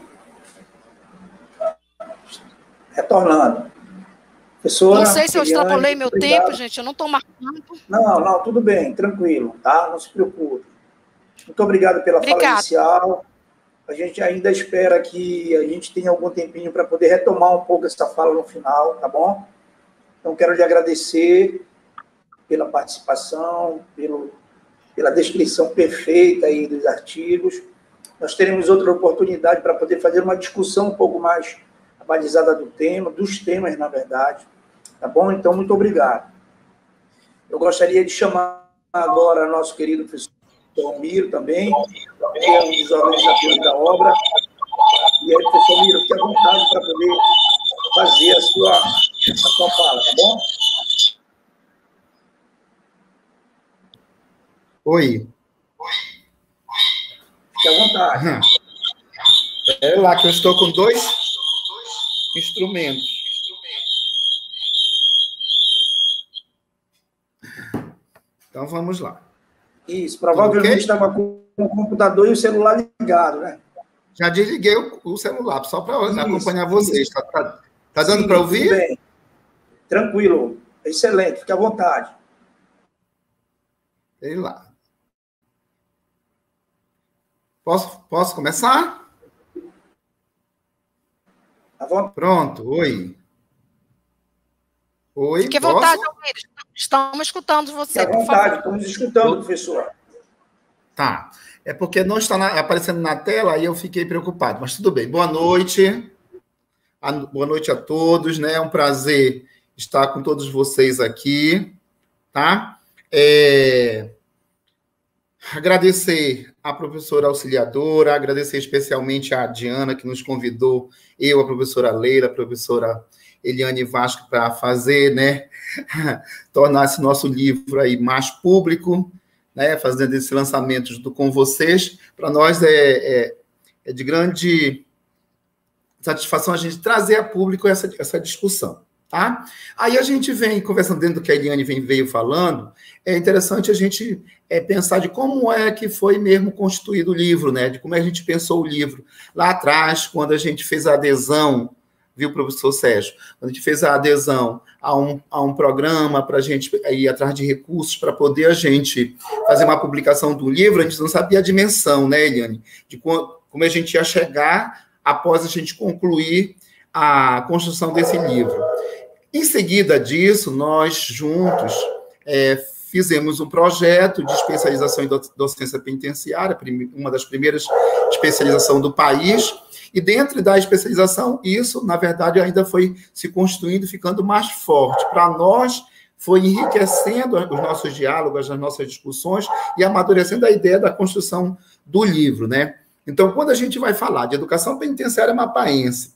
retornando. Professora, não sei se eu extrapolei meu tempo, gente, eu não estou marcando. Não, tudo bem, tranquilo, tá? Não se preocupe. Muito obrigado pela fala inicial. A gente ainda espera que a gente tenha algum tempinho para poder retomar um pouco essa fala no final, tá bom? Então, quero lhe agradecer pela participação, pela descrição perfeita aí dos artigos. Nós teremos outra oportunidade para poder fazer uma discussão um pouco mais abalizada do tema, dos temas, na verdade. Tá bom? Então, muito obrigado. Eu gostaria de chamar agora nosso querido professor Miro também, que é um dos organizadores da obra. E aí, professor Miro, fique à vontade para poder fazer a sua fala, tá bom? Oi. Fique à vontade. É lá que eu estou com 2 instrumentos. Então, vamos lá. Isso, provavelmente estava com o computador e o celular ligado, né? Já desliguei o celular, só para acompanhar vocês. Tá dando para ouvir? Tudo bem. Tranquilo. Excelente, fique à vontade. Sei lá. Posso começar? À vontade. Pronto, oi. Oi, fique à vontade, Almir. Estamos escutando você, fique à vontade, estamos escutando, professor. Tá. É porque não está aparecendo na tela e eu fiquei preocupado, mas tudo bem. Boa noite. Boa noite a todos, né? É um prazer estar com todos vocês aqui, tá? Agradecer à professora auxiliadora, agradecer especialmente à Diana, que nos convidou, eu, a professora Leila, a professora Eliane Vasco, para fazer, né, tornar esse nosso livro aí mais público, né, fazendo esse lançamento junto com vocês. Para nós é de grande satisfação a gente trazer a público essa discussão. Tá? Aí a gente vem conversando dentro do que a Eliane veio falando, é interessante a gente pensar de como é que foi mesmo constituído o livro, né? De como a gente pensou o livro. Lá atrás, quando a gente fez a adesão, viu, professor Sérgio? Quando a gente fez a adesão a um programa para a gente ir atrás de recursos para poder a gente fazer uma publicação do livro, a gente não sabia a dimensão, né, Eliane? De como a gente ia chegar após a gente concluir a construção desse livro. Em seguida disso, nós juntos fizemos um projeto de especialização em docência penitenciária, uma das primeiras especializações do país, e dentro da especialização, isso, na verdade, ainda foi se constituindo, ficando mais forte. Para nós, foi enriquecendo os nossos diálogos, as nossas discussões, e amadurecendo a ideia da construção do livro, né? Então, quando a gente vai falar de educação penitenciária mapaense,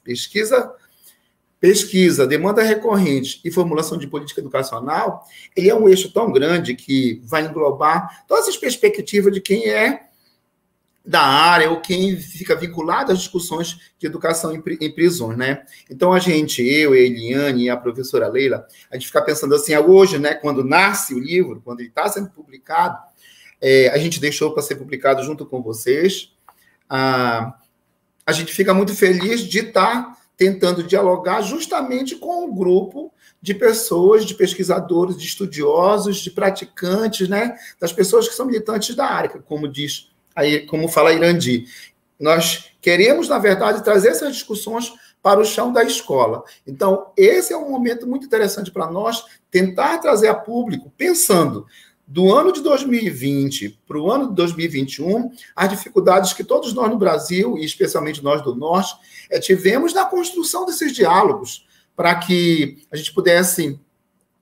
pesquisa, demanda recorrente e formulação de política educacional, ele é um eixo tão grande que vai englobar todas as perspectivas de quem é da área ou quem fica vinculado às discussões de educação em prisões, né? Então, eu, a Eliane e a professora Leila, a gente fica pensando assim, hoje, né, quando nasce o livro, quando ele está sendo publicado, a gente deixou para ser publicado junto com vocês, a gente fica muito feliz de estar tentando dialogar justamente com um grupo de pessoas, de pesquisadores, de estudiosos, de praticantes, né, das pessoas que são militantes da área, como fala Irandi. Nós queremos, na verdade, trazer essas discussões para o chão da escola. Então, esse é um momento muito interessante para nós, tentar trazer a público, pensando do ano de 2020 para o ano de 2021, as dificuldades que todos nós no Brasil, e especialmente nós do Norte, tivemos na construção desses diálogos, para que a gente pudesse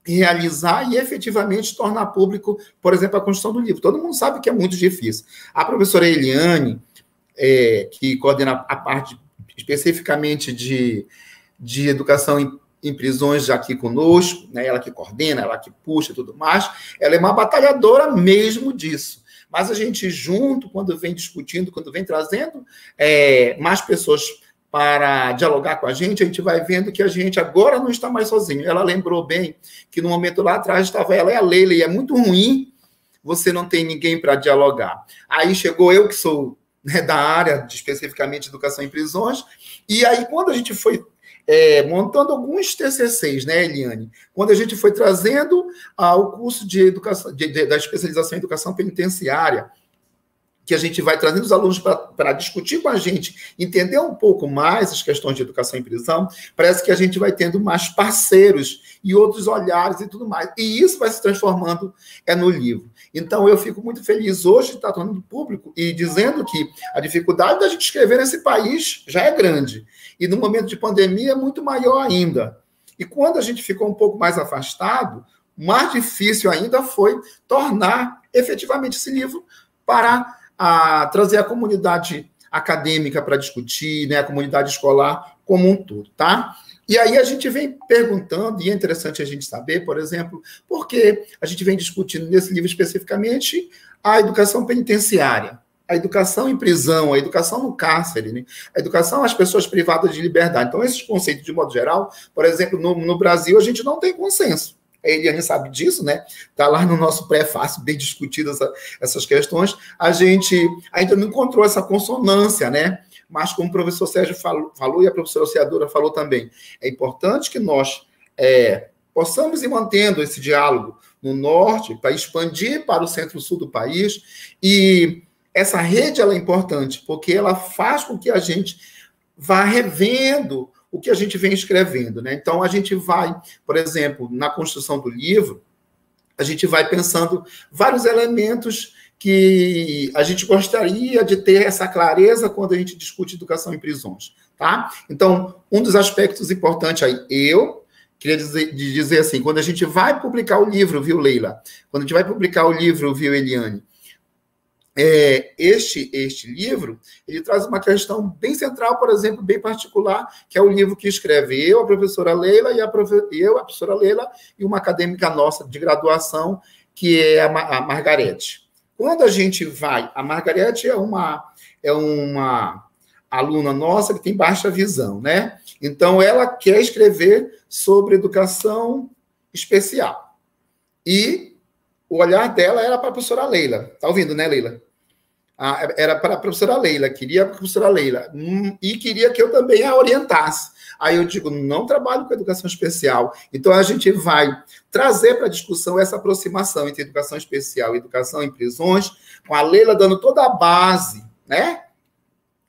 realizar e efetivamente tornar público, por exemplo, a construção do livro. Todo mundo sabe que é muito difícil. A professora Eliane, que coordena a parte especificamente de educação em prisões já aqui conosco, né? Ela que coordena, ela que puxa e tudo mais, ela é uma batalhadora mesmo disso. Mas a gente junto, quando vem discutindo, quando vem trazendo mais pessoas para dialogar com a gente vai vendo que a gente agora não está mais sozinho. Ela lembrou bem que no momento lá atrás estava ela e a Leila, e é muito ruim você não ter ninguém para dialogar. Aí chegou eu, que sou, né, da área, especificamente de educação em prisões, e aí quando a gente foi montando alguns TCCs, né, Eliane? Quando a gente foi trazendo o curso de educação, da especialização em educação penitenciária, que a gente vai trazendo os alunos para discutir com a gente, entender um pouco mais as questões de educação em prisão, parece que a gente vai tendo mais parceiros e outros olhares e tudo mais. E isso vai se transformando no livro. Então, eu fico muito feliz hoje de estar tornando público e dizendo que a dificuldade da gente escrever nesse país já é grande. E no momento de pandemia é muito maior ainda. E quando a gente ficou um pouco mais afastado, mais difícil ainda foi tornar efetivamente esse livro para trazer a comunidade acadêmica para discutir, né, a comunidade escolar como um todo, tá? E aí a gente vem perguntando, e é interessante a gente saber, por exemplo, por que a gente vem discutindo nesse livro especificamente a educação penitenciária, a educação em prisão, a educação no cárcere, né? A educação às pessoas privadas de liberdade. Então, esses conceitos, de modo geral, por exemplo, no Brasil, a gente não tem consenso. A Eliane sabe disso, né? Está lá no nosso pré-fácil, bem discutidas essas questões. A gente ainda não encontrou essa consonância, né? Mas, como o professor Sérgio falou e a professora auxiliadora falou também, é importante que nós possamos ir mantendo esse diálogo no Norte para expandir para o Centro-Sul do país. E essa rede ela é importante, porque ela faz com que a gente vá revendo o que a gente vem escrevendo, né? Então, a gente vai, por exemplo, na construção do livro, a gente vai pensando vários elementos que a gente gostaria de ter essa clareza quando a gente discute educação em prisões, tá? Então, um dos aspectos importantes aí, eu queria dizer assim, quando a gente vai publicar o livro, viu, Leila? Quando a gente vai publicar o livro, viu, Eliane? este livro, ele traz uma questão bem central, por exemplo, bem particular, que é o livro que escreve eu, a professora Leila, a professora Leila, e uma acadêmica nossa de graduação, que é a Margarete. Quando a gente vai, a Margarete é uma aluna nossa que tem baixa visão, né? Então, ela quer escrever sobre educação especial. E o olhar dela era para a professora Leila. Tá ouvindo, né, Leila? Era para a professora Leila, queria a professora Leila, e queria que eu também a orientasse. Aí eu digo, não trabalho com educação especial. Então, a gente vai trazer para a discussão essa aproximação entre educação especial e educação em prisões, com a Leila dando toda a base, né,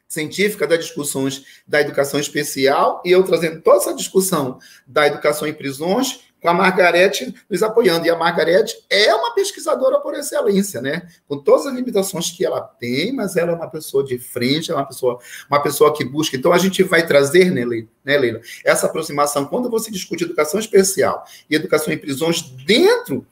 científica das discussões da educação especial, e eu trazendo toda essa discussão da educação em prisões, com a Margarete nos apoiando. E a Margarete é uma pesquisadora por excelência, né? Com todas as limitações que ela tem, mas ela é uma pessoa de frente, é uma pessoa que busca. Então, a gente vai trazer, né, Leila, essa aproximação. Quando você discute educação especial e educação em prisões dentro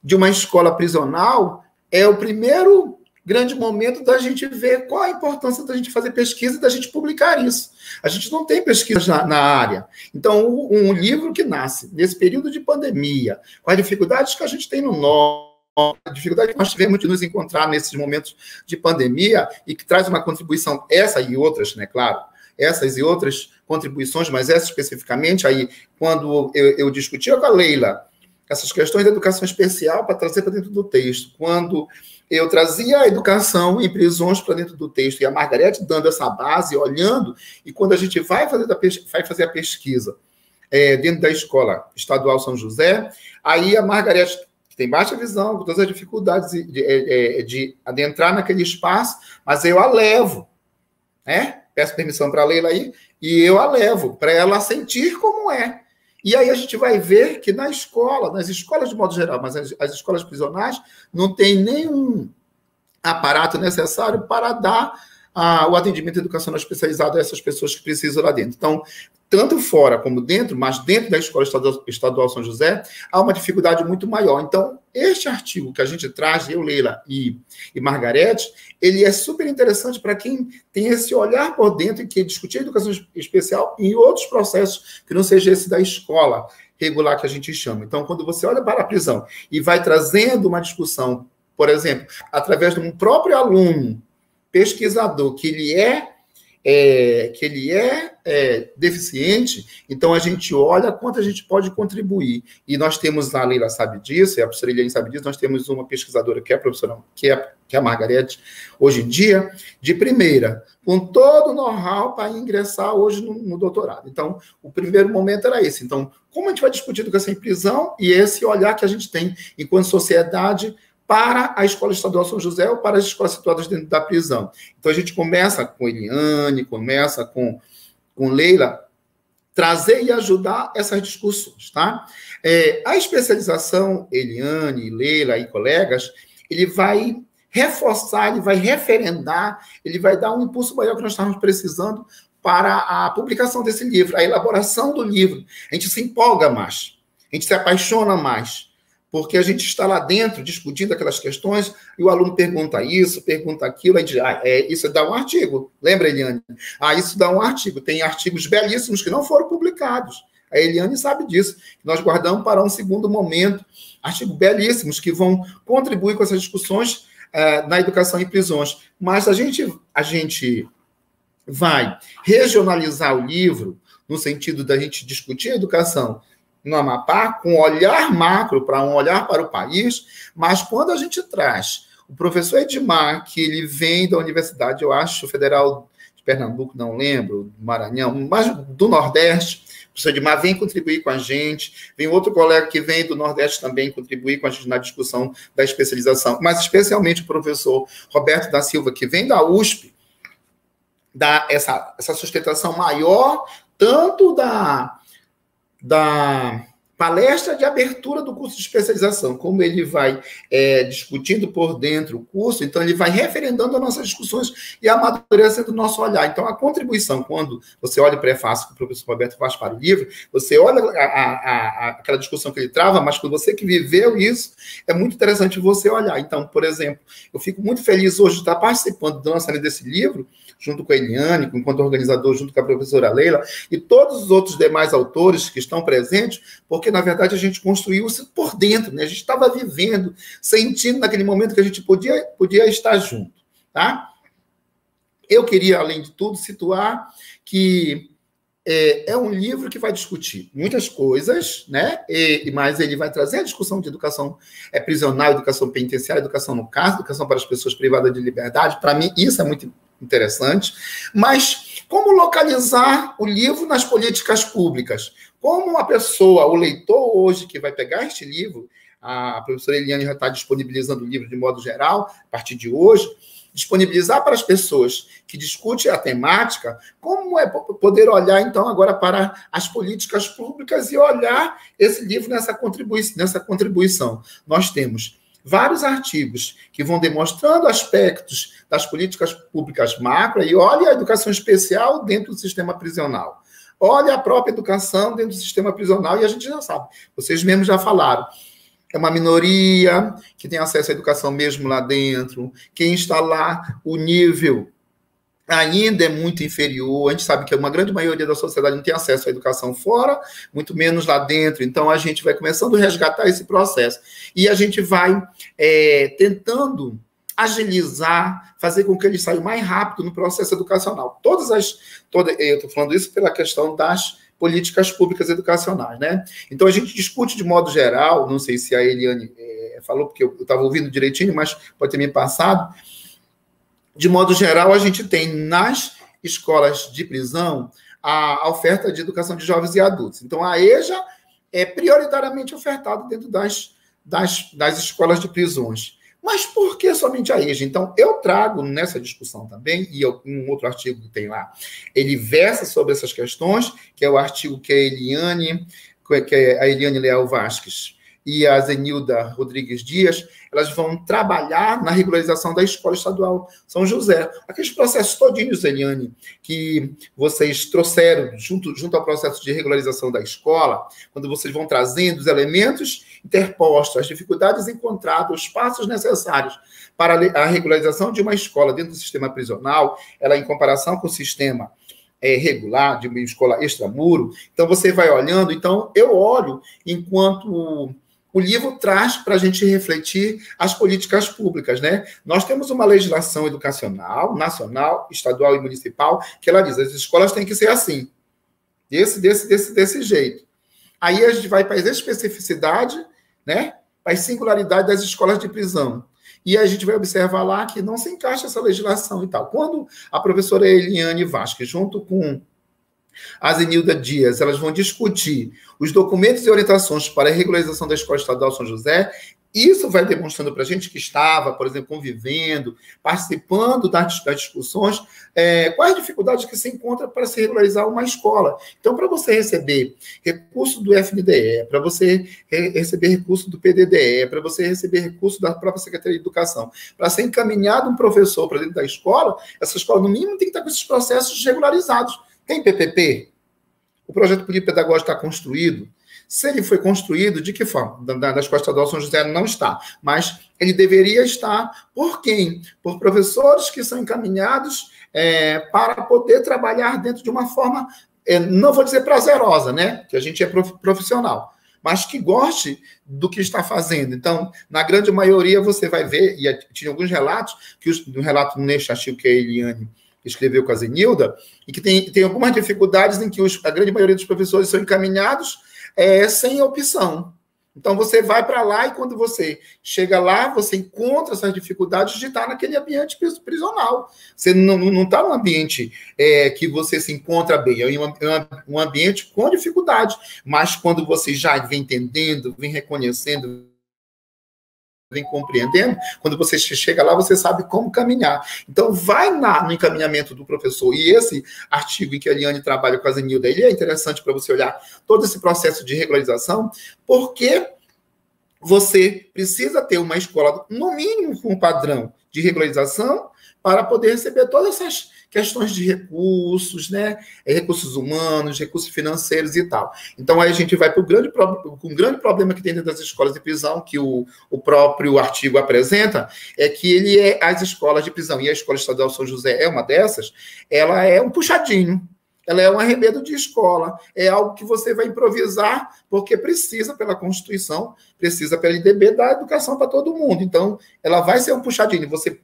de uma escola prisional, é o primeiro grande momento da gente ver qual a importância da gente fazer pesquisa e da gente publicar isso. A gente não tem pesquisa na área. Então, um livro que nasce nesse período de pandemia, com as dificuldades que a gente tem no norte, a dificuldade que nós tivemos de nos encontrar nesses momentos de pandemia, e que traz uma contribuição, essa e outras, né, claro, essas e outras contribuições, mas essa especificamente, aí, quando eu discutia com a Leila essas questões da educação especial para trazer para dentro do texto, quando eu trazia a educação em prisões para dentro do texto, e a Margarete dando essa base, olhando, e quando a gente vai fazer a pesquisa dentro da Escola Estadual São José, aí a Margarete, que tem baixa visão, com todas as dificuldades de adentrar naquele espaço, mas eu a levo, né? Peço permissão para a Leila aí, e eu a levo, para ela sentir como é. E aí a gente vai ver que na escola, nas escolas de modo geral, mas as escolas prisionais, não tem nenhum aparato necessário para dar o atendimento educacional especializado a essas pessoas que precisam lá dentro. Então, tanto fora como dentro, mas dentro da Escola Estadual São José, há uma dificuldade muito maior. Então, este artigo que a gente traz, eu, Leila e Margarete, ele é super interessante para quem tem esse olhar por dentro e quer discutir a educação especial em outros processos que não seja esse da escola regular que a gente chama. Então, quando você olha para a prisão e vai trazendo uma discussão, por exemplo, através de um próprio aluno pesquisador que ele é deficiente, então a gente olha quanto a gente pode contribuir. E nós temos, a Leila sabe disso, e a professora Eliane sabe disso, nós temos uma pesquisadora que é a professora, que é a Margarete, hoje em dia, de primeira, com todo o know-how para ingressar hoje no doutorado. Então, o primeiro momento era esse. Então, como a gente vai discutir educação em prisão e esse olhar que a gente tem enquanto sociedade para a Escola Estadual São José ou para as escolas situadas dentro da prisão. Então, a gente começa com Eliane, começa com Leila, trazer e ajudar essas discussões, tá? A especialização, Eliane, Leila e colegas, ele vai reforçar, ele vai referendar, ele vai dar um impulso maior que nós estamos precisando para a publicação desse livro, a elaboração do livro. A gente se empolga mais, a gente se apaixona mais, porque a gente está lá dentro discutindo aquelas questões e o aluno pergunta isso, pergunta aquilo, a gente isso dá um artigo. Lembra, Eliane? Isso dá um artigo. Tem artigos belíssimos que não foram publicados. A Eliane sabe disso. Nós guardamos para um segundo momento. Artigos belíssimos que vão contribuir com essas discussões na educação em prisões. Mas a gente vai regionalizar o livro no sentido da gente discutir a educação no Amapá, com um olhar macro, para um olhar para o país, mas quando a gente traz o professor Edmar, que ele vem da Universidade, eu acho, Federal de Pernambuco, não lembro, do Maranhão, mas do Nordeste, o professor Edmar vem contribuir com a gente, vem outro colega que vem do Nordeste também contribuir com a gente na discussão da especialização, mas especialmente o professor Roberto da Silva, que vem da USP, dá essa sustentação maior, tanto para palestra de abertura do curso de especialização, como ele vai discutindo por dentro o curso, então ele vai referendando as nossas discussões e amadurecendo o nosso olhar. Então, a contribuição, quando você olha o prefácio que o professor Roberto faz para o livro, você olha aquela discussão que ele trava, mas quando você que viveu isso, é muito interessante você olhar. Então, por exemplo, eu fico muito feliz hoje de estar participando do lançamento desse livro, junto com a Eliane, enquanto organizador, junto com a professora Leila, e todos os outros demais autores que estão presentes, porque, na verdade, a gente construiu isso por dentro, né? A gente estava vivendo, sentindo naquele momento que a gente podia estar junto, tá? Eu queria, além de tudo, situar que é um livro que vai discutir muitas coisas, né? Mas ele vai trazer a discussão de educação prisional, educação penitenciária, educação no caso, educação para as pessoas privadas de liberdade. Para mim, isso é muito interessante. Mas como localizar o livro nas políticas públicas? Como a pessoa, o leitor hoje que vai pegar este livro, a professora Eliane já está disponibilizando o livro de modo geral, a partir de hoje, disponibilizar para as pessoas que discutem a temática, como é poder olhar, então, agora para as políticas públicas e olhar esse livro nessa contribuição. Nós temos vários artigos que vão demonstrando aspectos das políticas públicas macro, e olha a educação especial dentro do sistema prisional. Olha a própria educação dentro do sistema prisional, e a gente já sabe, vocês mesmos já falaram, é uma minoria que tem acesso à educação mesmo lá dentro. Quem está lá, o nível ainda é muito inferior. A gente sabe que uma grande maioria da sociedade não tem acesso à educação fora, muito menos lá dentro. Então, a gente vai começando a resgatar esse processo. E a gente vai tentando agilizar, fazer com que ele saia mais rápido no processo educacional. Eu estou falando isso pela questão das políticas públicas educacionais, né? Então, a gente discute de modo geral, não sei se a Eliane falou, porque eu estava ouvindo direitinho, mas pode ter me passado. De modo geral, a gente tem nas escolas de prisão a oferta de educação de jovens e adultos. Então, a EJA é prioritariamente ofertada dentro das escolas de prisões. Mas por que somente a EJA? Então, eu trago nessa discussão também, e em um outro artigo que tem lá, ele versa sobre essas questões, que é o artigo que a Eliane Leal Vasques e a Zenilda Rodrigues Dias, elas vão trabalhar na regularização da Escola Estadual São José. Aqueles processos todinhos, Eliane, que vocês trouxeram junto ao processo de regularização da escola, quando vocês vão trazendo os elementos interpostos, as dificuldades encontradas, os passos necessários para a regularização de uma escola dentro do sistema prisional, ela em comparação com o sistema regular, de uma escola extramuro, então você vai olhando, então eu olho enquanto o livro traz para a gente refletir as políticas públicas, né? Nós temos uma legislação educacional, nacional, estadual e municipal, que ela diz, as escolas têm que ser assim, desse jeito. Aí a gente vai para as especificidades, né? Para as singularidades das escolas de prisão. E a gente vai observar lá que não se encaixa essa legislação e tal. Quando a professora Eliane Vasques, junto com a Zenilda Dias, elas vão discutir os documentos e orientações para a regularização da Escola Estadual São José, isso vai demonstrando para a gente que estava, por exemplo, convivendo, participando das discussões, quais dificuldades que se encontra para se regularizar uma escola. Então, para você receber recurso do FNDE, para você receber recurso do PDDE, para você receber recurso da própria Secretaria de Educação, para ser encaminhado um professor para dentro da escola, essa escola, no mínimo, tem que estar com esses processos regularizados. Tem PPP? O projeto político-pedagógico está construído? Se ele foi construído, de que forma? Da Escola Estadual São José não está, mas ele deveria estar por quem? Por professores que são encaminhados para poder trabalhar dentro de uma forma, não vou dizer prazerosa, né? Que a gente é profissional, mas que goste do que está fazendo. Então, na grande maioria, você vai ver, e tinha alguns relatos, no relato neste artigo que a Eliane escreveu com a Zenilda, e que tem algumas dificuldades em que a grande maioria dos professores são encaminhados sem opção. Então, você vai para lá e quando você chega lá, você encontra essas dificuldades de estar naquele ambiente prisional. Você não está num ambiente que você se encontra bem, é um ambiente com dificuldade. Mas quando você já vem entendendo, vem reconhecendo, vem compreendendo, quando você chega lá, você sabe como caminhar. Então, vai no encaminhamento do professor. E esse artigo em que a Eliane trabalha com a Zenilda, ele é interessante para você olhar todo esse processo de regularização, porque você precisa ter uma escola, no mínimo, com um padrão de regularização, para poder receber todas essas questões de recursos, né? Recursos humanos, recursos financeiros e tal. Então, aí a gente vai para o grande problema que tem dentro das escolas de prisão, que o próprio artigo apresenta, é que as escolas de prisão, e a Escola Estadual São José é uma dessas, ela é um puxadinho, ela é um arremedo de escola, é algo que você vai improvisar, porque precisa, pela Constituição, precisa pela LDB, dar educação para todo mundo. Então, ela vai ser um puxadinho, você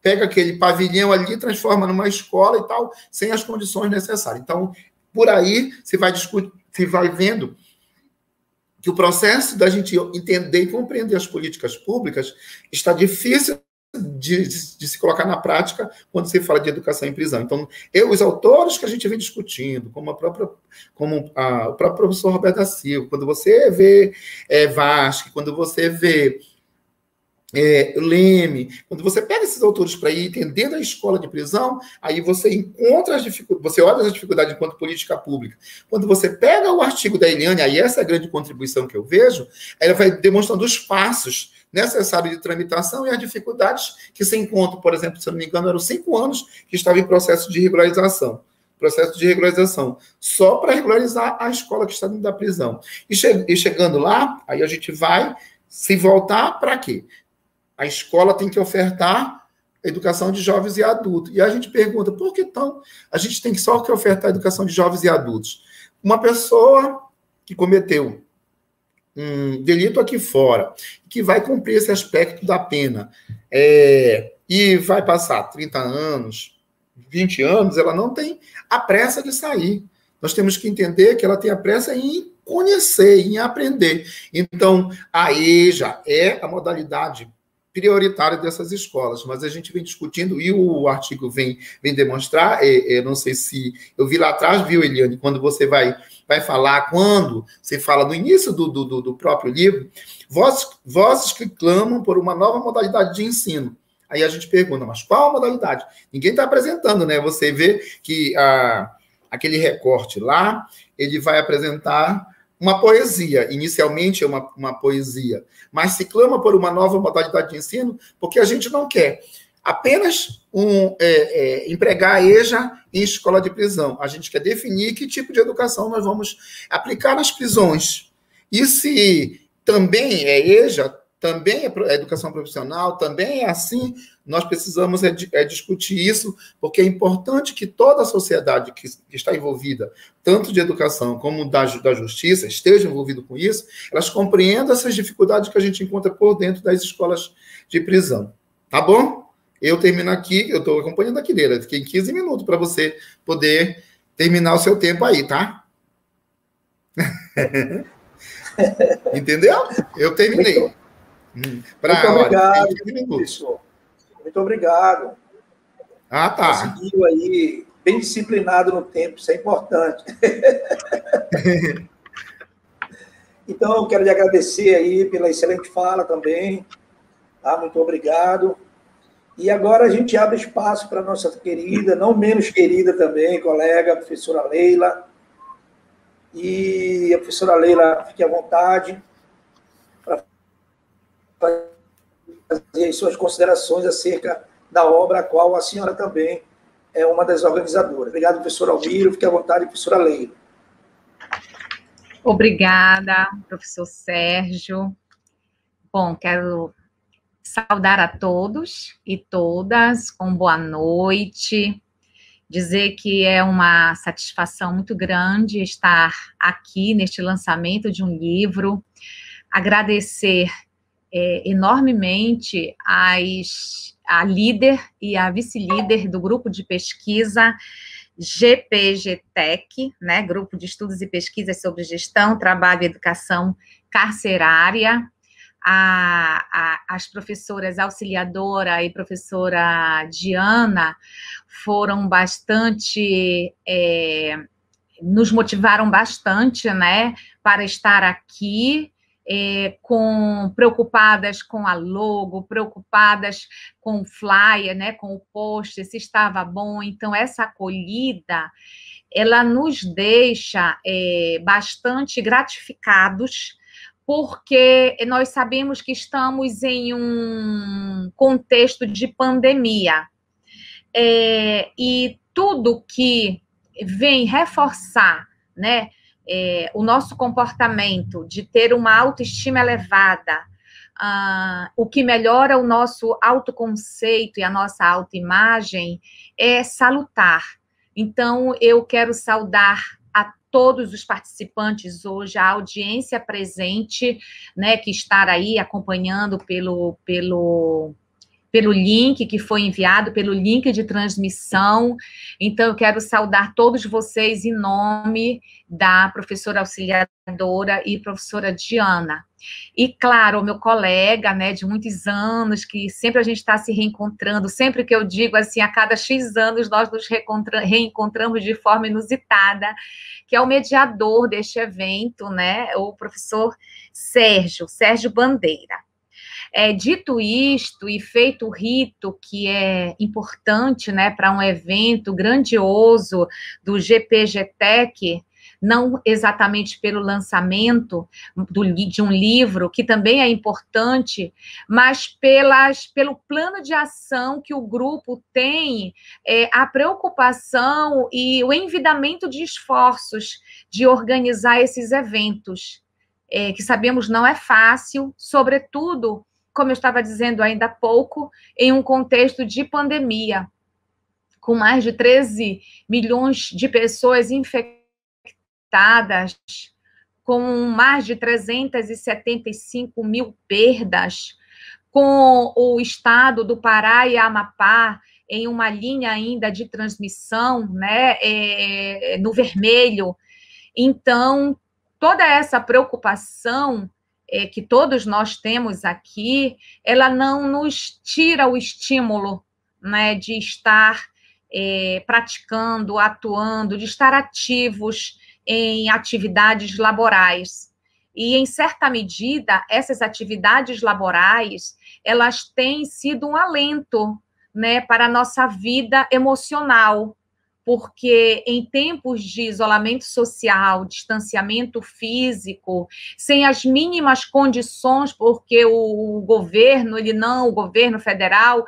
pega aquele pavilhão ali, transforma numa escola e tal, sem as condições necessárias. Então, por aí, você vai vendo que o processo da gente entender e compreender as políticas públicas está difícil de se colocar na prática quando se fala de educação em prisão. Então, os autores que a gente vem discutindo, como o próprio professor Roberto da Silva, quando você vê Vasque, quando você vê Leme, quando você pega esses autores para ir entendendo a escola de prisão, aí você encontra as dificuldades, você olha as dificuldades enquanto política pública. Quando você pega o artigo da Eliane, aí essa é a grande contribuição que eu vejo, ela vai demonstrando os passos necessários de tramitação e as dificuldades que se encontram, por exemplo, se eu não me engano, eram 5 anos que estava em processo de regularização. Só para regularizar a escola que está dentro da prisão. E chegando lá, aí a gente vai se voltar para quê? A escola tem que ofertar educação de jovens e adultos. E a gente pergunta, por que então a gente tem só que ofertar educação de jovens e adultos? Uma pessoa que cometeu um delito aqui fora, que vai cumprir esse aspecto da pena, e vai passar 30 anos, 20 anos, ela não tem a pressa de sair. Nós temos que entender que ela tem a pressa em conhecer, em aprender. Então, a EJA é a modalidade prioritária dessas escolas, mas a gente vem discutindo, e o artigo vem demonstrar, não sei se eu vi lá atrás, viu, Eliane, quando você vai falar, quando você fala no início do próprio livro, vozes que clamam por uma nova modalidade de ensino. Aí a gente pergunta, mas qual a modalidade? Ninguém está apresentando, né? Você vê que aquele recorte lá, ele vai apresentar uma poesia, inicialmente é uma poesia, mas se clama por uma nova modalidade de ensino, porque a gente não quer apenas empregar a EJA em escola de prisão. A gente quer definir que tipo de educação nós vamos aplicar nas prisões. E se também é EJA, também é educação profissional, também é assim, nós precisamos discutir isso, porque é importante que toda a sociedade que está envolvida, tanto de educação como da justiça, esteja envolvida com isso, elas compreendam essas dificuldades que a gente encontra por dentro das escolas de prisão. Tá bom? Eu termino aqui, eu estou acompanhando aqui dele, fiquei 15 minutos para você poder terminar o seu tempo aí, tá? Entendeu? Eu terminei. Muito obrigado, professor. Muito obrigado. Ah, tá. Conseguiu aí, bem disciplinado no tempo, isso é importante. Então, eu quero lhe agradecer aí pela excelente fala também. Tá? Muito obrigado. E agora a gente abre espaço para a nossa querida, não menos querida também, colega, a professora Leila. E a professora Leila, fique à vontade para fazer suas considerações acerca da obra, a qual a senhora também é uma das organizadoras. Obrigado, professor Almiro. Fique à vontade, professora Leila. Obrigada, professor Sérgio. Bom, quero saudar a todos e todas com boa noite, dizer que é uma satisfação muito grande estar aqui neste lançamento de um livro, agradecer enormemente a líder e a vice-líder do grupo de pesquisa GPGTEC, né, Grupo de Estudos e Pesquisas sobre Gestão, Trabalho e Educação Carcerária, as professoras auxiliadora e professora Diana foram bastante, nos motivaram bastante, né, para estar aqui preocupadas com a logo, preocupadas com o flyer, né, com o post, se estava bom. Então, essa acolhida, ela nos deixa bastante gratificados, porque nós sabemos que estamos em um contexto de pandemia. E tudo que vem reforçar, né, o nosso comportamento de ter uma autoestima elevada, o que melhora o nosso autoconceito e a nossa autoimagem, é salutar. Então, eu quero saudar a todos os participantes hoje, a audiência presente, né, que está aí acompanhando pelo link que foi enviado, pelo link de transmissão. Então, eu quero saudar todos vocês em nome da professora auxiliadora e professora Diana. E, claro, o meu colega, né, de muitos anos, que sempre a gente está se reencontrando, sempre que eu digo assim, a cada X anos nós nos reencontramos de forma inusitada, que é o mediador deste evento, né, o professor Sérgio Bandeira. Dito isto e feito o rito que é importante, né, para um evento grandioso do GPGTEC, não exatamente pelo lançamento de um livro, que também é importante, mas pelo plano de ação que o grupo tem, a preocupação e o envidamento de esforços de organizar esses eventos, que sabemos não é fácil, sobretudo, como eu estava dizendo ainda há pouco, em um contexto de pandemia, com mais de 13 milhões de pessoas infectadas, com mais de 375 mil perdas, com o estado do Pará e Amapá em uma linha ainda de transmissão, né, no vermelho. Então, toda essa preocupação que todos nós temos aqui, ela não nos tira o estímulo, né, de estar praticando, atuando, de estar ativos em atividades laborais. E, em certa medida, essas atividades laborais, elas têm sido um alento, né, para a nossa vida emocional, porque em tempos de isolamento social, distanciamento físico, sem as mínimas condições, porque o governo federal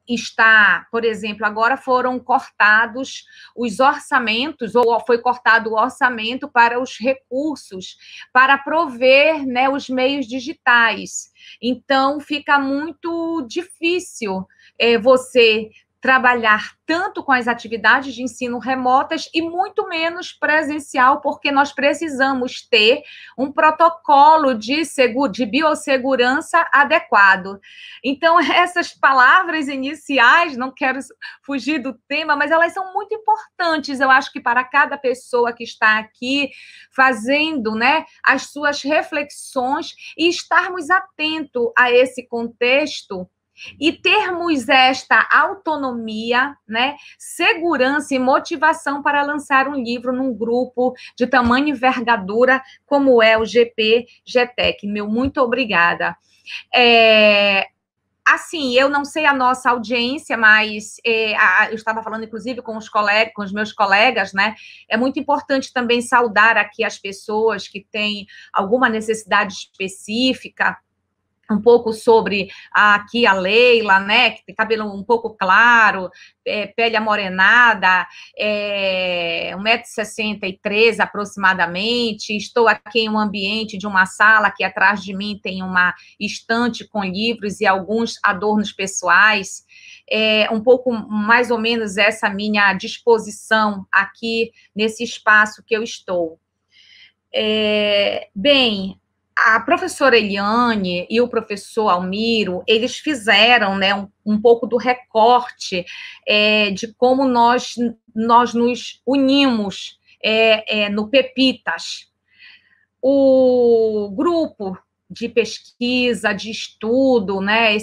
está, por exemplo, agora foram cortados os orçamentos, ou foi cortado o orçamento para os recursos, para prover, né, os meios digitais. Então, fica muito difícil você trabalhar tanto com as atividades de ensino remotas e muito menos presencial, porque nós precisamos ter um protocolo de biossegurança adequado. Então, essas palavras iniciais, não quero fugir do tema, mas elas são muito importantes, eu acho que para cada pessoa que está aqui fazendo, né, as suas reflexões e estarmos atentos a esse contexto e termos esta autonomia, né, segurança e motivação para lançar um livro num grupo de tamanho e envergadura como é o GPGTEC. Meu muito obrigada. Assim, eu não sei a nossa audiência, mas eu estava falando, inclusive, com os meus colegas, né? É muito importante também saudar aqui as pessoas que têm alguma necessidade específica, um pouco sobre aqui a Leila, né, que tem cabelo um pouco claro, pele amorenada, 1,63 m aproximadamente, estou aqui em um ambiente de uma sala que atrás de mim tem uma estante com livros e alguns adornos pessoais, um pouco mais ou menos essa minha disposição aqui nesse espaço que eu estou. Bem, a professora Eliane e o professor Almiro, eles fizeram, né, um pouco do recorte de como nós nos unimos no Pepitas. O grupo de pesquisa, de estudo, né?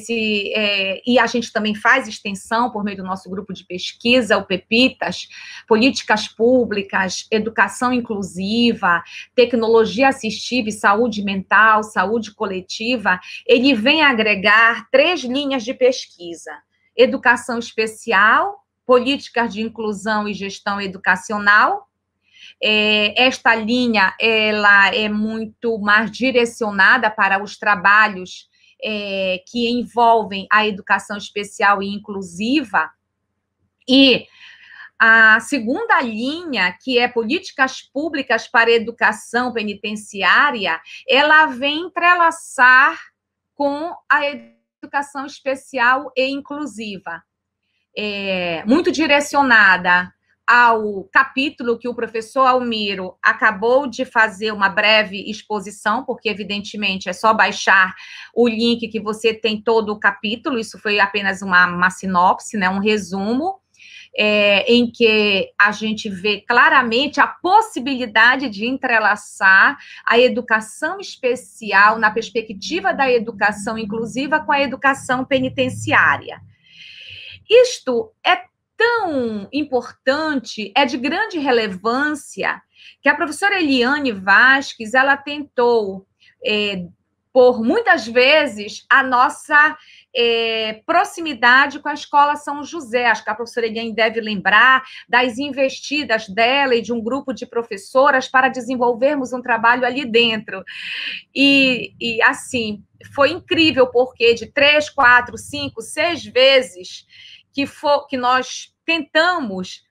E a gente também faz extensão por meio do nosso grupo de pesquisa, o PEPITAS, Políticas Públicas, Educação Inclusiva, Tecnologia Assistiva e Saúde Mental, Saúde Coletiva. Ele vem agregar 3 linhas de pesquisa: Educação Especial, Políticas de Inclusão e Gestão Educacional. Esta linha, ela é muito mais direcionada para os trabalhos que envolvem a educação especial e inclusiva. E a segunda linha, que é Políticas Públicas para a Educação Penitenciária, ela vem entrelaçar com a educação especial e inclusiva, muito direcionada ao capítulo que o professor Almiro acabou de fazer uma breve exposição, porque, evidentemente, é só baixar o link que você tem todo o capítulo. Isso foi apenas uma sinopse, né, um resumo, em que a gente vê claramente a possibilidade de entrelaçar a educação especial na perspectiva da educação inclusiva com a educação penitenciária. Isto é tão importante, é de grande relevância, que a professora Eliane Vasques, ela tentou, por muitas vezes, a nossa proximidade com a Escola São José. Acho que a professora Eliane deve lembrar das investidas dela e de um grupo de professoras para desenvolvermos um trabalho ali dentro. E assim, foi incrível, porque de 3, 4, 5, 6 vezes que nós tentamos,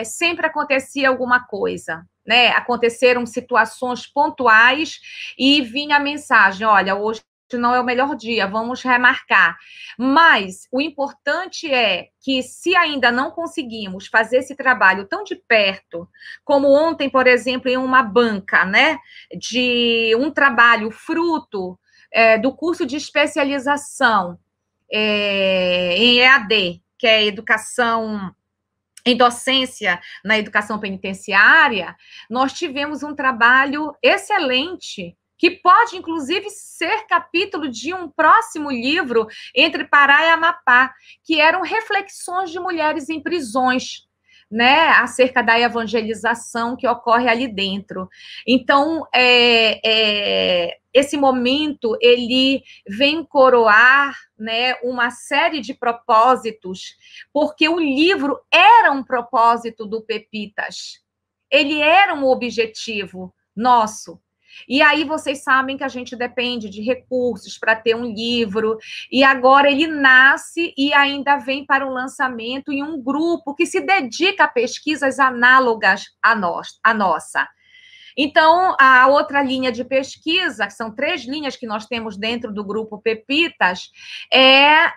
sempre acontecia alguma coisa, né? Aconteceram situações pontuais e vinha a mensagem: olha, hoje não é o melhor dia, vamos remarcar. Mas o importante é que, se ainda não conseguimos fazer esse trabalho tão de perto, como ontem, por exemplo, em uma banca, né, de um trabalho fruto do curso de especialização em EAD, que é educação em docência na educação penitenciária, nós tivemos um trabalho excelente, que pode, inclusive, ser capítulo de um próximo livro, Entre Pará e Amapá, que eram reflexões de mulheres em prisões, né, acerca da evangelização que ocorre ali dentro. Então, esse momento, ele vem coroar, né, uma série de propósitos, porque o livro era um propósito do PEPITAS, ele era um objetivo nosso. E aí vocês sabem que a gente depende de recursos para ter um livro, e agora ele nasce e ainda vem para o lançamento em um grupo que se dedica a pesquisas análogas à nossa. Então, a outra linha de pesquisa, que são 3 linhas que nós temos dentro do grupo PEPITAS, é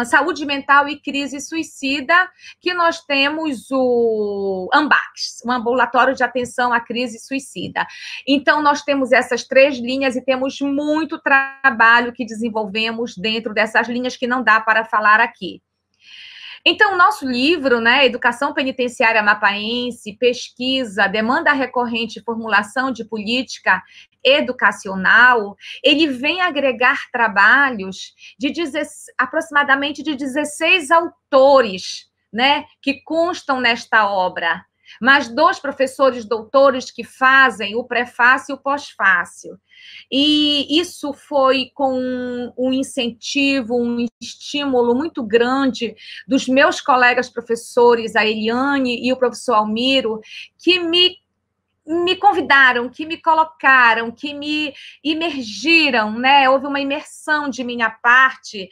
saúde mental e crise suicida, que nós temos o AMBACS, o Ambulatório de Atenção à Crise Suicida. Então, nós temos essas 3 linhas e temos muito trabalho que desenvolvemos dentro dessas linhas que não dá para falar aqui. Então, o nosso livro, né, Educação Penitenciária Amapaense, Pesquisa, Demanda Recorrente e Formulação de Política Educacional, ele vem agregar trabalhos de aproximadamente de 16 autores, né, que constam nesta obra, mas 2 professores doutores que fazem o prefácio e o pós-fácio. E isso foi com um incentivo, um estímulo muito grande dos meus colegas professores, a Eliane e o professor Almiro, que me convidaram, que me colocaram, que me imergiram, né? Houve uma imersão de minha parte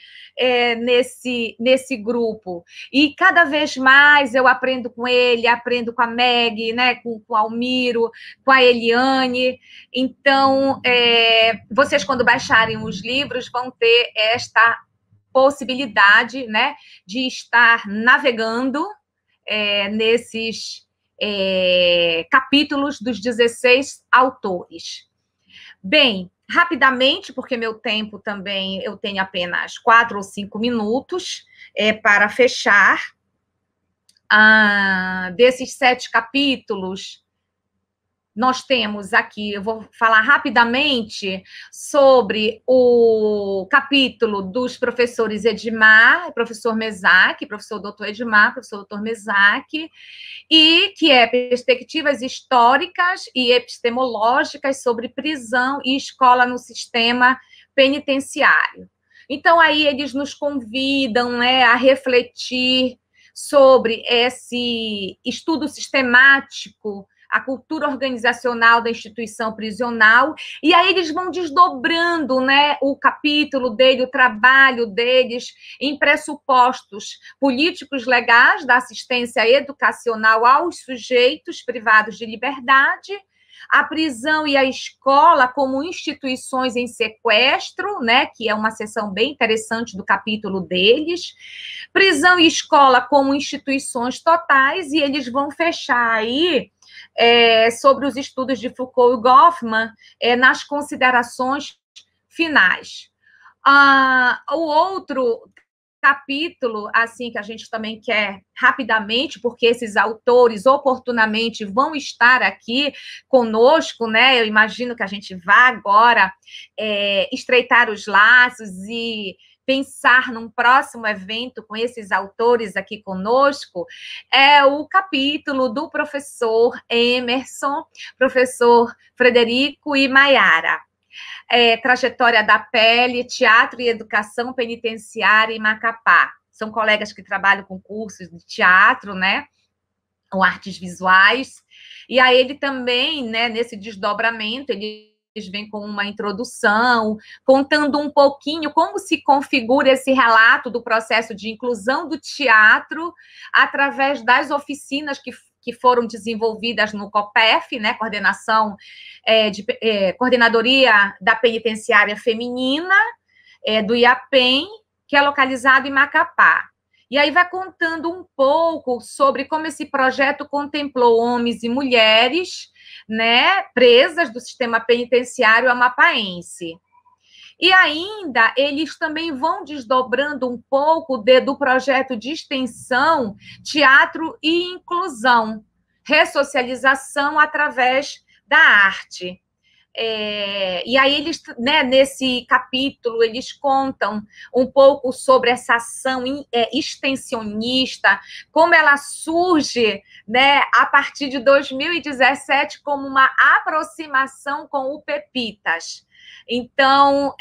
nesse grupo. E cada vez mais eu aprendo com ele, aprendo com a Meg, né? Com o Almiro, com a Eliane. Então, vocês, quando baixarem os livros, vão ter esta possibilidade, né? De estar navegando nesses capítulos dos 16 autores. Bem, rapidamente, porque meu tempo também, eu tenho apenas 4 ou 5 minutos para fechar. Desses 7 capítulos, nós temos aqui, eu vou falar rapidamente sobre o capítulo dos professores Edmar, professor Mesaque, professor doutor Edmar, professor doutor Mesaque, e que é perspectivas históricas e epistemológicas sobre prisão e escola no sistema penitenciário. Então, aí eles nos convidam, né, a refletir sobre esse estudo sistemático, a cultura organizacional da instituição prisional, e aí eles vão desdobrando, né, o capítulo dele, o trabalho deles, em pressupostos políticos legais da assistência educacional aos sujeitos privados de liberdade, a prisão e a escola como instituições em sequestro, né, que é uma seção bem interessante do capítulo deles, prisão e escola como instituições totais, e eles vão fechar aí sobre os estudos de Foucault e Goffman nas considerações finais. O outro capítulo, assim, que a gente também quer rapidamente, porque esses autores oportunamente vão estar aqui conosco, né? Eu imagino que a gente vá agora estreitar os laços e pensar num próximo evento com esses autores aqui conosco, é o capítulo do professor Emerson, professor Frederico e Maiara. Trajetória da pele, teatro e educação penitenciária em Macapá. São colegas que trabalham com cursos de teatro, né, ou artes visuais, e aí ele também, né, nesse desdobramento, eles vêm com uma introdução, contando um pouquinho como se configura esse relato do processo de inclusão do teatro através das oficinas que foram desenvolvidas no COPEF, né, Coordenadoria da Penitenciária Feminina, do IAPEN, que é localizado em Macapá. E aí vai contando um pouco sobre como esse projeto contemplou homens e mulheres, né, presas do sistema penitenciário amapaense. E ainda, eles também vão desdobrando um pouco do projeto de extensão Teatro e Inclusão, ressocialização através da arte. E aí eles, né, nesse capítulo, eles contam um pouco sobre essa ação extensionista, como ela surge, né, a partir de 2017 como uma aproximação com o Pepitas. Então,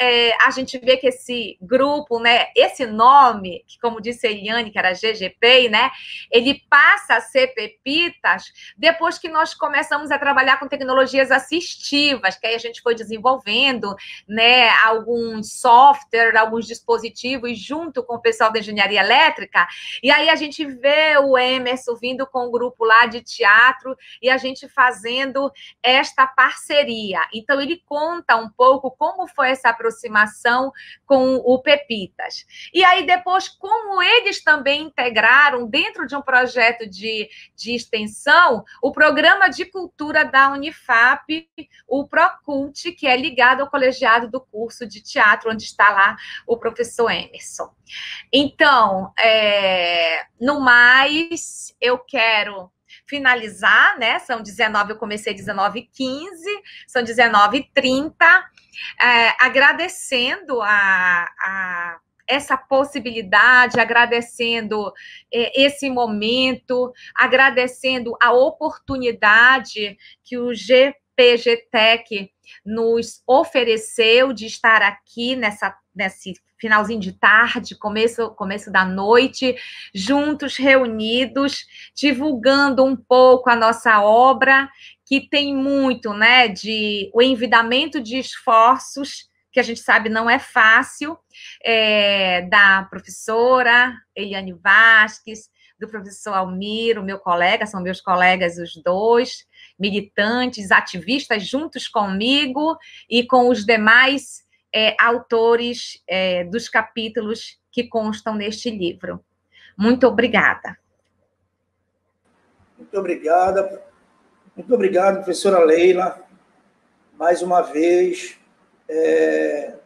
a gente vê que esse grupo, né, esse nome, que como disse a Eliane, que era GGP, né, ele passa a ser Pepitas depois que nós começamos a trabalhar com tecnologias assistivas, que aí a gente foi desenvolvendo, né, alguns softwares, alguns dispositivos junto com o pessoal da engenharia elétrica, e aí a gente vê o Emerson vindo com o grupo lá de teatro e a gente fazendo esta parceria. Então, ele conta um pouco como foi essa aproximação com o Pepitas. E aí, depois, como eles também integraram, dentro de um projeto de extensão, o Programa de Cultura da Unifap, o Procult, que é ligado ao colegiado do curso de teatro, onde está lá o professor Emerson. Então, no mais, eu quero finalizar, né? São 19, eu comecei 19h15, são 19h30, agradecendo essa possibilidade, agradecendo esse momento, agradecendo a oportunidade que o GPGTEC nos ofereceu de estar aqui nesse finalzinho de tarde, começo da noite, juntos, reunidos, divulgando um pouco a nossa obra, que tem muito, né, o envidamento de esforços, que a gente sabe não é fácil, da professora Eliane Vasques, do professor Almiro, meu colega, são meus colegas os dois, militantes, ativistas, juntos comigo e com os demais autores dos capítulos que constam neste livro. Muito obrigada. Muito obrigado, professora Leila, mais uma vez. É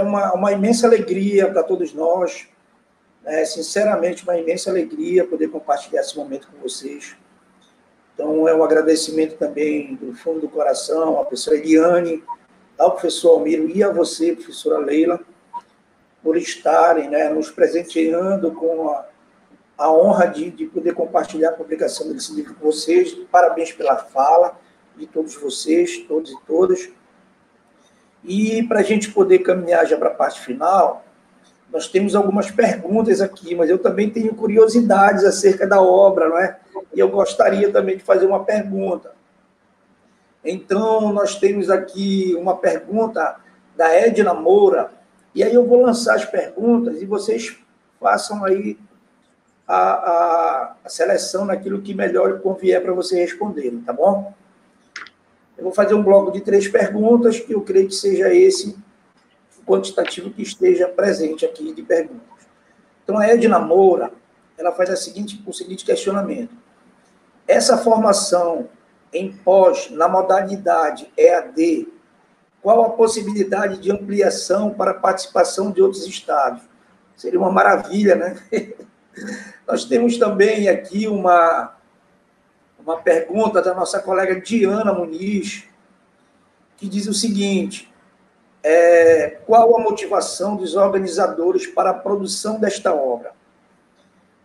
uma imensa alegria para todos nós, sinceramente, uma imensa alegria poder compartilhar esse momento com vocês. Então, é um agradecimento também do fundo do coração à professora Eliane, ao professor Almiro e a você, professora Leila, por estarem, né, nos presenteando com a honra de poder compartilhar a publicação desse livro com vocês. Parabéns pela fala de todos vocês, todos e todas. E para a gente poder caminhar já para a parte final, nós temos algumas perguntas aqui, mas eu também tenho curiosidades acerca da obra, não é? E eu gostaria também de fazer uma pergunta. Então, nós temos aqui uma pergunta da Edna Moura, e aí eu vou lançar as perguntas e vocês façam aí a seleção naquilo que melhor convier para vocês responderem, tá bom? Eu vou fazer um bloco de 3 perguntas, que eu creio que seja esse o quantitativo que esteja presente aqui de perguntas. Então, a Edna Moura, ela faz o seguinte questionamento. Essa formação em pós, na modalidade EAD, qual a possibilidade de ampliação para a participação de outros estados? Seria uma maravilha, né? Nós temos também aqui uma pergunta da nossa colega Diana Muniz, que diz o seguinte: qual a motivação dos organizadores para a produção desta obra?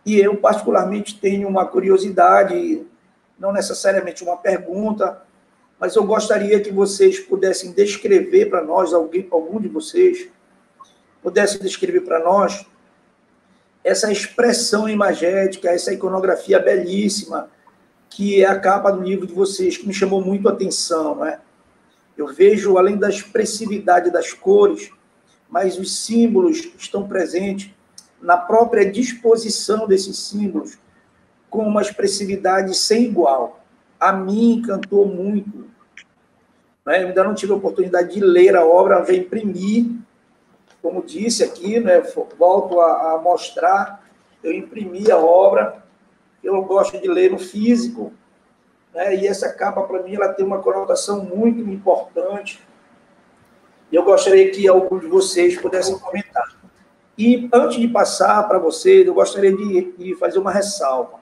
E eu, particularmente, tenho uma curiosidade, não necessariamente uma pergunta, mas eu gostaria que vocês pudessem descrever para nós, algum de vocês, pudesse descrever para nós essa expressão imagética, essa iconografia belíssima, que é a capa do livro de vocês, que me chamou muito a atenção, não é? Eu vejo, além da expressividade das cores, mas os símbolos estão presentes na própria disposição desses símbolos, com uma expressividade sem igual. A mim encantou muito. Né? Eu ainda não tive a oportunidade de ler a obra, já imprimi, como disse aqui, né? Volto a mostrar, eu imprimi a obra, eu gosto de ler no físico, né? E essa capa, para mim, ela tem uma conotação muito importante. Eu gostaria que algum de vocês pudessem comentar. E, antes de passar para vocês, eu gostaria de fazer uma ressalva.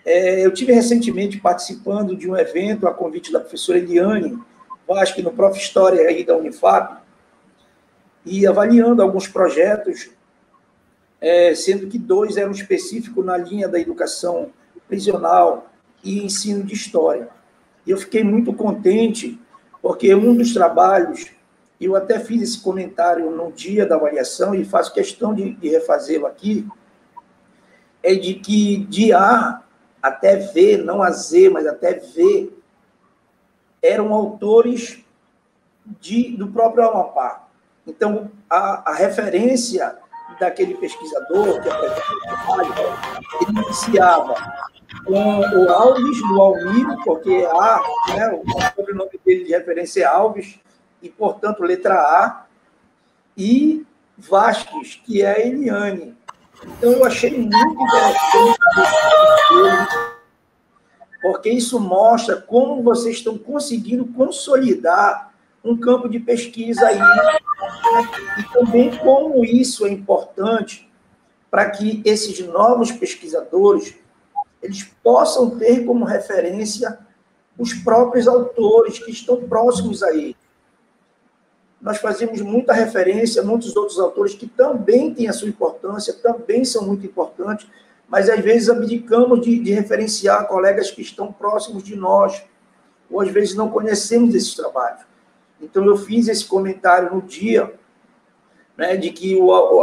Eu tive recentemente participando de um evento, a convite da professora Eliane Vasque, no Prof. História aí da Unifap, e avaliando alguns projetos, sendo que 2 eram específicos na linha da educação prisional e ensino de história. E eu fiquei muito contente, porque um dos trabalhos, eu até fiz esse comentário no dia da avaliação, e faço questão de refazê-lo aqui, é de que de A até V, não a Z, mas até V, eram autores do próprio Amapá. Então, a referência daquele pesquisador que apresentou o trabalho, ele iniciava com o Alves, do Almiro, porque né, o sobrenome dele de referência é Alves, e, portanto, letra A, e Vasques, que é a Eliane. Então, eu achei muito interessante, porque isso mostra como vocês estão conseguindo consolidar um campo de pesquisa aí, né? E também como isso é importante para que esses novos pesquisadores eles possam ter como referência os próprios autores que estão próximos a ele. Nós fazemos muita referência a muitos outros autores que também têm a sua importância, também são muito importantes, mas às vezes abdicamos de referenciar colegas que estão próximos de nós, ou às vezes não conhecemos esses trabalhos. Então, eu fiz esse comentário no dia, né, de que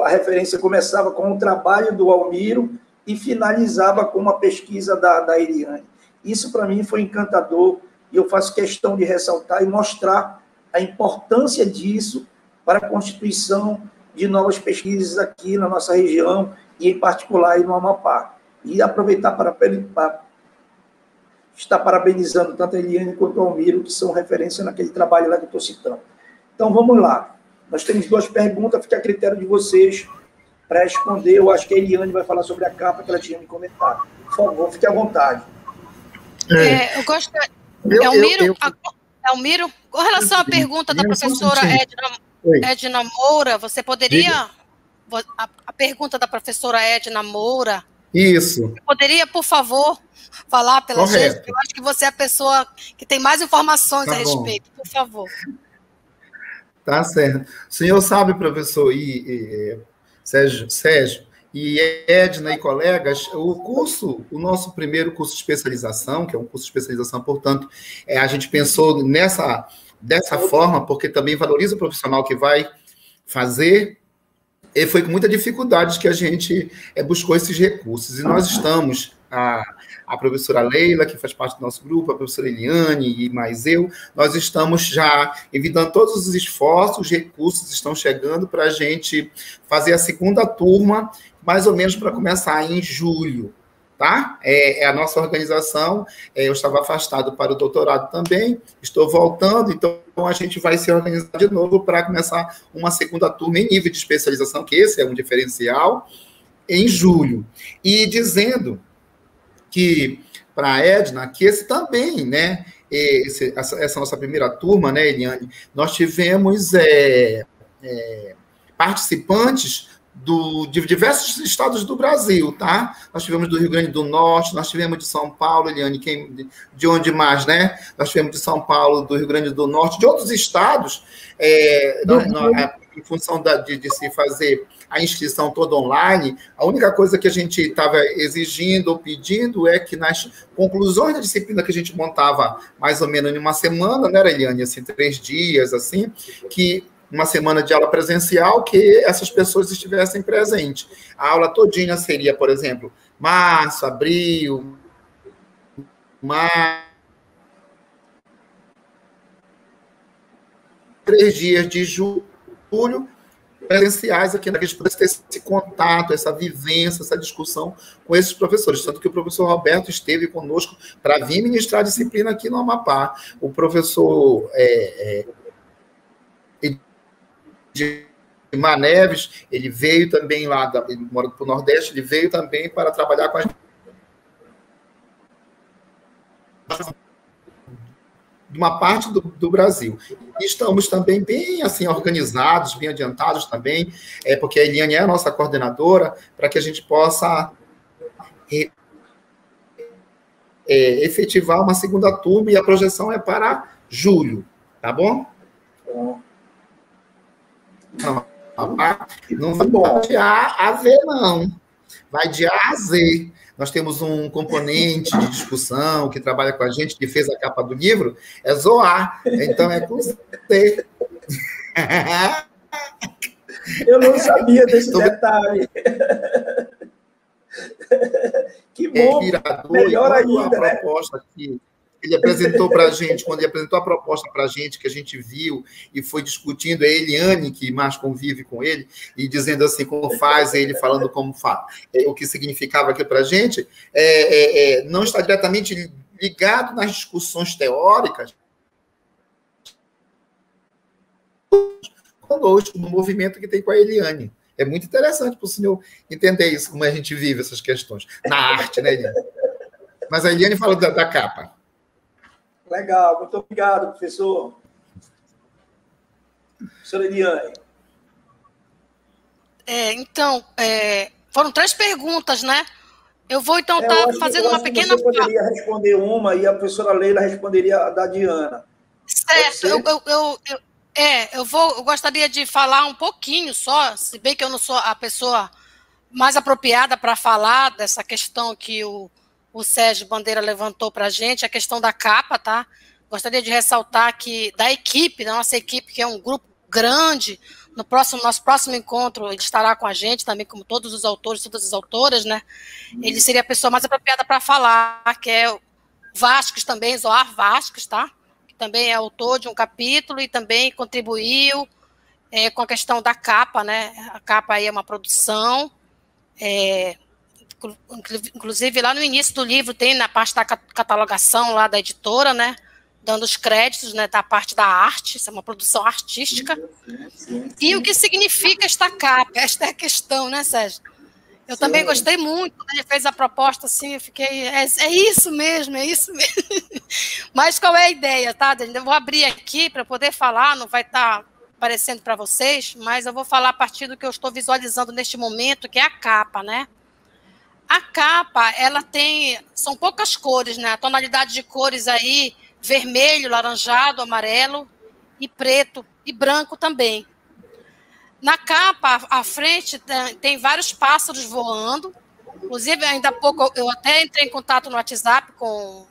a referência começava com o trabalho do Almiro e finalizava com uma pesquisa da Eliane. Isso, para mim, foi encantador, e eu faço questão de ressaltar e mostrar a importância disso para a constituição de novas pesquisas aqui na nossa região, e, em particular, aí no Amapá. E aproveitar para estar parabenizando tanto a Eliane quanto o Almiro, que são referência naquele trabalho lá que eu estou citando. Então, vamos lá. Nós temos 2 perguntas, fica a critério de vocês para responder. Eu acho que a Eliane vai falar sobre a capa que ela tinha me comentado. Por favor, fique à vontade. Eu gosto... Almiro, com relação à pergunta da professora Edna Moura, você poderia... A pergunta da professora Edna Moura, Isso. Poderia, por favor, falar pela Correto. gente? Eu acho que você é a pessoa que tem mais informações a Tá bom. respeito, por favor. Tá certo. O senhor sabe, professor Sérgio e Edna e colegas, o nosso primeiro curso de especialização, que é um curso de especialização, portanto, a gente pensou dessa forma, porque também valoriza o profissional que vai fazer, e foi com muita dificuldade que a gente buscou esses recursos. E nós estamos, a professora Leila, que faz parte do nosso grupo, a professora Eliane e mais eu, nós estamos já envidando todos os esforços, os recursos estão chegando para a gente fazer a segunda turma, mais ou menos para começar em julho, tá? É a nossa organização, eu estava afastado para o doutorado também, estou voltando, então a gente vai se organizar de novo para começar uma segunda turma em nível de especialização, que esse é um diferencial, em julho. E dizendo que, para a Edna, que esse também, né, essa nossa primeira turma, né, Eliane, nós tivemos participantes de diversos estados do Brasil, tá? Nós tivemos do Rio Grande do Norte, nós tivemos de São Paulo, Eliane, de onde mais, né? Nós tivemos de São Paulo, do Rio Grande do Norte, de outros estados, em função de se fazer a inscrição toda online, a única coisa que a gente estava exigindo ou pedindo é que nas conclusões da disciplina que a gente montava mais ou menos em uma semana, né, Eliane, assim, 3 dias, assim, que uma semana de aula presencial, que essas pessoas estivessem presentes. A aula todinha seria, por exemplo, março, abril, maio, 3 dias de julho, presenciais aqui, que a gente pudesse ter esse contato, essa vivência, essa discussão com esses professores. Tanto que o professor Roberto esteve conosco para vir ministrar a disciplina aqui no Amapá. O professor Edmar Neves, ele veio também lá, ele mora para o Nordeste, ele veio também para trabalhar com a gente. Uma parte do Brasil. E estamos também bem assim organizados, bem adiantados também, porque a Eliane é a nossa coordenadora, para que a gente possa efetivar uma segunda turma, e a projeção é para julho, tá bom? Não vai de A a Z, não. Vai de A a Z. Nós temos um componente de discussão que trabalha com a gente, que fez a capa do livro, é Zoar. Então, é com Z. Eu não sabia desse detalhe. Que bom. Melhor ainda, a proposta que ele apresentou para a gente, quando ele apresentou a proposta para a gente, que a gente viu e foi discutindo, a Eliane, que mais convive com ele, e dizendo assim, como faz, ele falando como faz, o que significava aquilo para a gente, não está diretamente ligado nas discussões teóricas conosco, no movimento que tem com a Eliane. É muito interessante para o senhor entender isso, como a gente vive essas questões. Na arte, né, Eliane? Mas a Eliane fala da capa. Legal, muito obrigado, professor. Professora Eliane. Então, foram 3 perguntas, né? Eu vou, então, estar fazendo uma pequena... Você poderia responder uma e a professora Leila responderia a da Diana. Certo, eu gostaria de falar um pouquinho só, se bem que eu não sou a pessoa mais apropriada para falar dessa questão que o Sérgio Bandeira levantou para a gente, a questão da capa, tá? Gostaria de ressaltar que da nossa equipe, que é um grupo grande, nosso próximo encontro, ele estará com a gente, também como todos os autores, todas as autoras, né? Ele seria a pessoa mais apropriada para falar, que é o Vasques também, Zoar Vasques, tá? Que também é autor de um capítulo e também contribuiu com a questão da capa, né? A capa aí é uma produção, inclusive lá no início do livro tem na parte da catalogação lá da editora, né, dando os créditos, né, da parte da arte, isso é uma produção artística. E o que significa esta capa? Esta é a questão, né, Sérgio? Eu também gostei muito, quando ele fez a proposta assim, eu fiquei, é isso mesmo, é isso mesmo. Mas qual é a ideia, tá? Eu vou abrir aqui para poder falar, não vai estar aparecendo para vocês, mas eu vou falar a partir do que eu estou visualizando neste momento, que é a capa, né? A capa, são poucas cores, né? A tonalidade de cores aí, vermelho, laranjado, amarelo e preto e branco também. Na capa, à frente, tem vários pássaros voando. Inclusive, ainda há pouco, eu até entrei em contato no WhatsApp com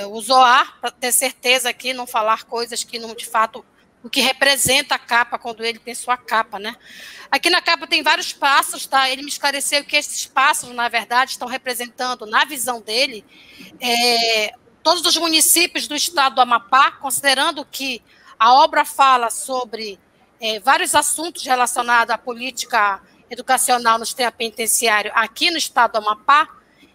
o Zoar, para ter certeza aqui, não falar coisas que, não, de fato, o que representa a capa, quando ele pensou a capa, né? Aqui na capa tem vários pássaros, tá? Ele me esclareceu que esses pássaros, na verdade, estão representando, na visão dele, todos os municípios do estado do Amapá, considerando que a obra fala sobre vários assuntos relacionados à política educacional no sistema penitenciário aqui no estado do Amapá.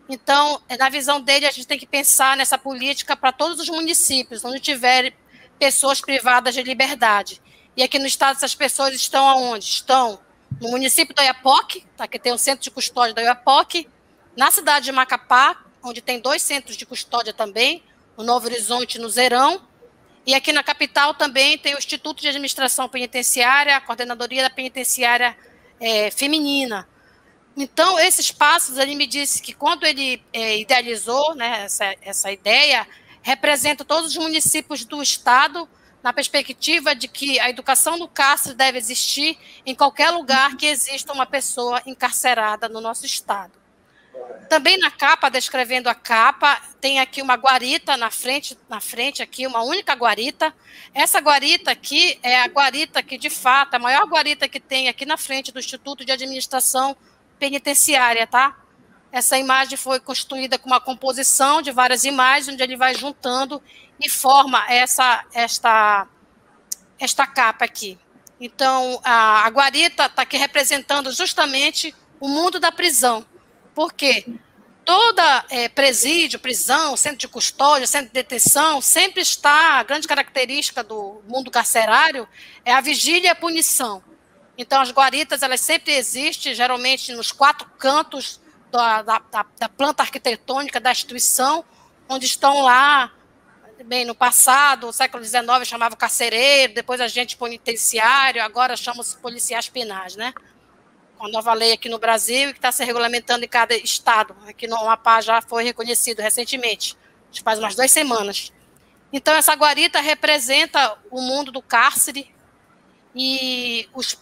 Então, na visão dele, a gente tem que pensar nessa política para todos os municípios, onde tiver pessoas privadas de liberdade. E aqui no estado, essas pessoas estão aonde? Estão no município do Oiapoque, tá, que tem o centro de custódia do Oiapoque, na cidade de Macapá, onde tem 2 centros de custódia também, no Novo Horizonte e no Zerão, e aqui na capital também tem o Instituto de Administração Penitenciária, a Coordenadoria da Penitenciária Feminina. Então, esses passos, ele me disse que quando ele idealizou, né, essa ideia, representa todos os municípios do estado, na perspectiva de que a educação no cárcere deve existir em qualquer lugar que exista uma pessoa encarcerada no nosso estado. Também na capa, descrevendo a capa, tem aqui uma guarita na frente aqui, uma única guarita. Essa guarita aqui é a guarita que, de fato, a maior guarita que tem aqui na frente do Instituto de Administração Penitenciária, tá? Essa imagem foi construída com uma composição de várias imagens, onde ele vai juntando e forma esta capa aqui. Então, a guarita está aqui representando justamente o mundo da prisão. Porque toda presídio, prisão, centro de custódia, centro de detenção, sempre está, a grande característica do mundo carcerário é a vigília e a punição. Então, as guaritas, elas sempre existem, geralmente nos 4 cantos da planta arquitetônica da instituição, onde estão lá, bem, no passado, no século XIX, chamava carcereiro, depois agente penitenciário, agora chamam-se policiais penais, né? Com a nova lei aqui no Brasil, que está se regulamentando em cada estado. Aqui no Amapá já foi reconhecido recentemente, faz umas 2 semanas. Então, essa guarita representa o mundo do cárcere e os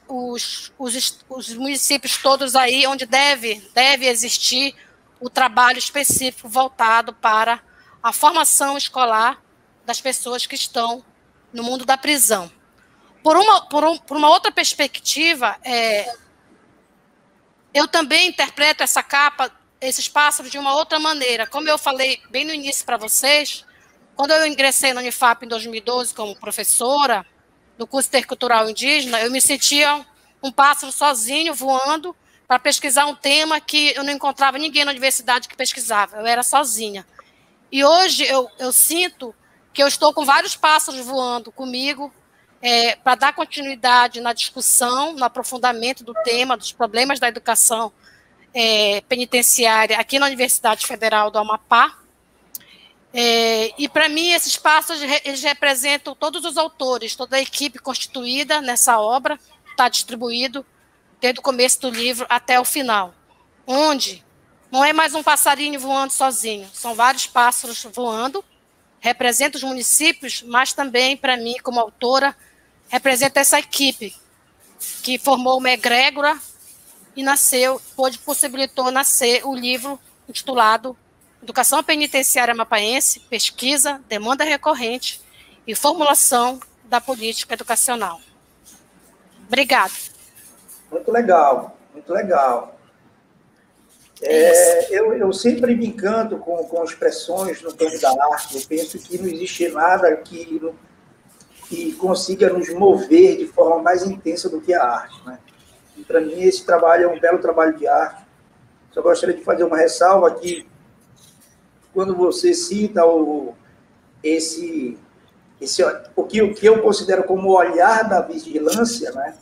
municípios todos aí onde deve existir o trabalho específico voltado para a formação escolar das pessoas que estão no mundo da prisão. Por uma outra perspectiva, eu também interpreto essa capa, esses pássaros, de uma outra maneira. Como eu falei bem no início para vocês, quando eu ingressei na Unifap em 2012 como professora, no curso intercultural indígena, eu me sentia um pássaro sozinho, voando, para pesquisar um tema que eu não encontrava ninguém na universidade que pesquisava, eu era sozinha. E hoje eu sinto que eu estou com vários pássaros voando comigo, para dar continuidade na discussão, no aprofundamento do tema, dos problemas da educação penitenciária aqui na Universidade Federal do Amapá. E, para mim, esses pássaros, eles representam todos os autores, toda a equipe constituída nessa obra, está distribuído desde o começo do livro até o final, onde não é mais um passarinho voando sozinho, são vários pássaros voando, representa os municípios, mas também, para mim, como autora, representa essa equipe que formou uma egrégora e possibilitou nascer o livro intitulado Educação Penitenciária Amapaense, Pesquisa, Demanda Recorrente e Formulação da Política Educacional. Obrigada. Muito legal, muito legal. Eu sempre me encanto com expressões no campo da arte. Eu penso que não existe nada que consiga nos mover de forma mais intensa do que a arte, né? E, para mim, esse trabalho é um belo trabalho de arte. Só gostaria de fazer uma ressalva aqui. Quando você cita o que eu considero como o olhar da vigilância, né?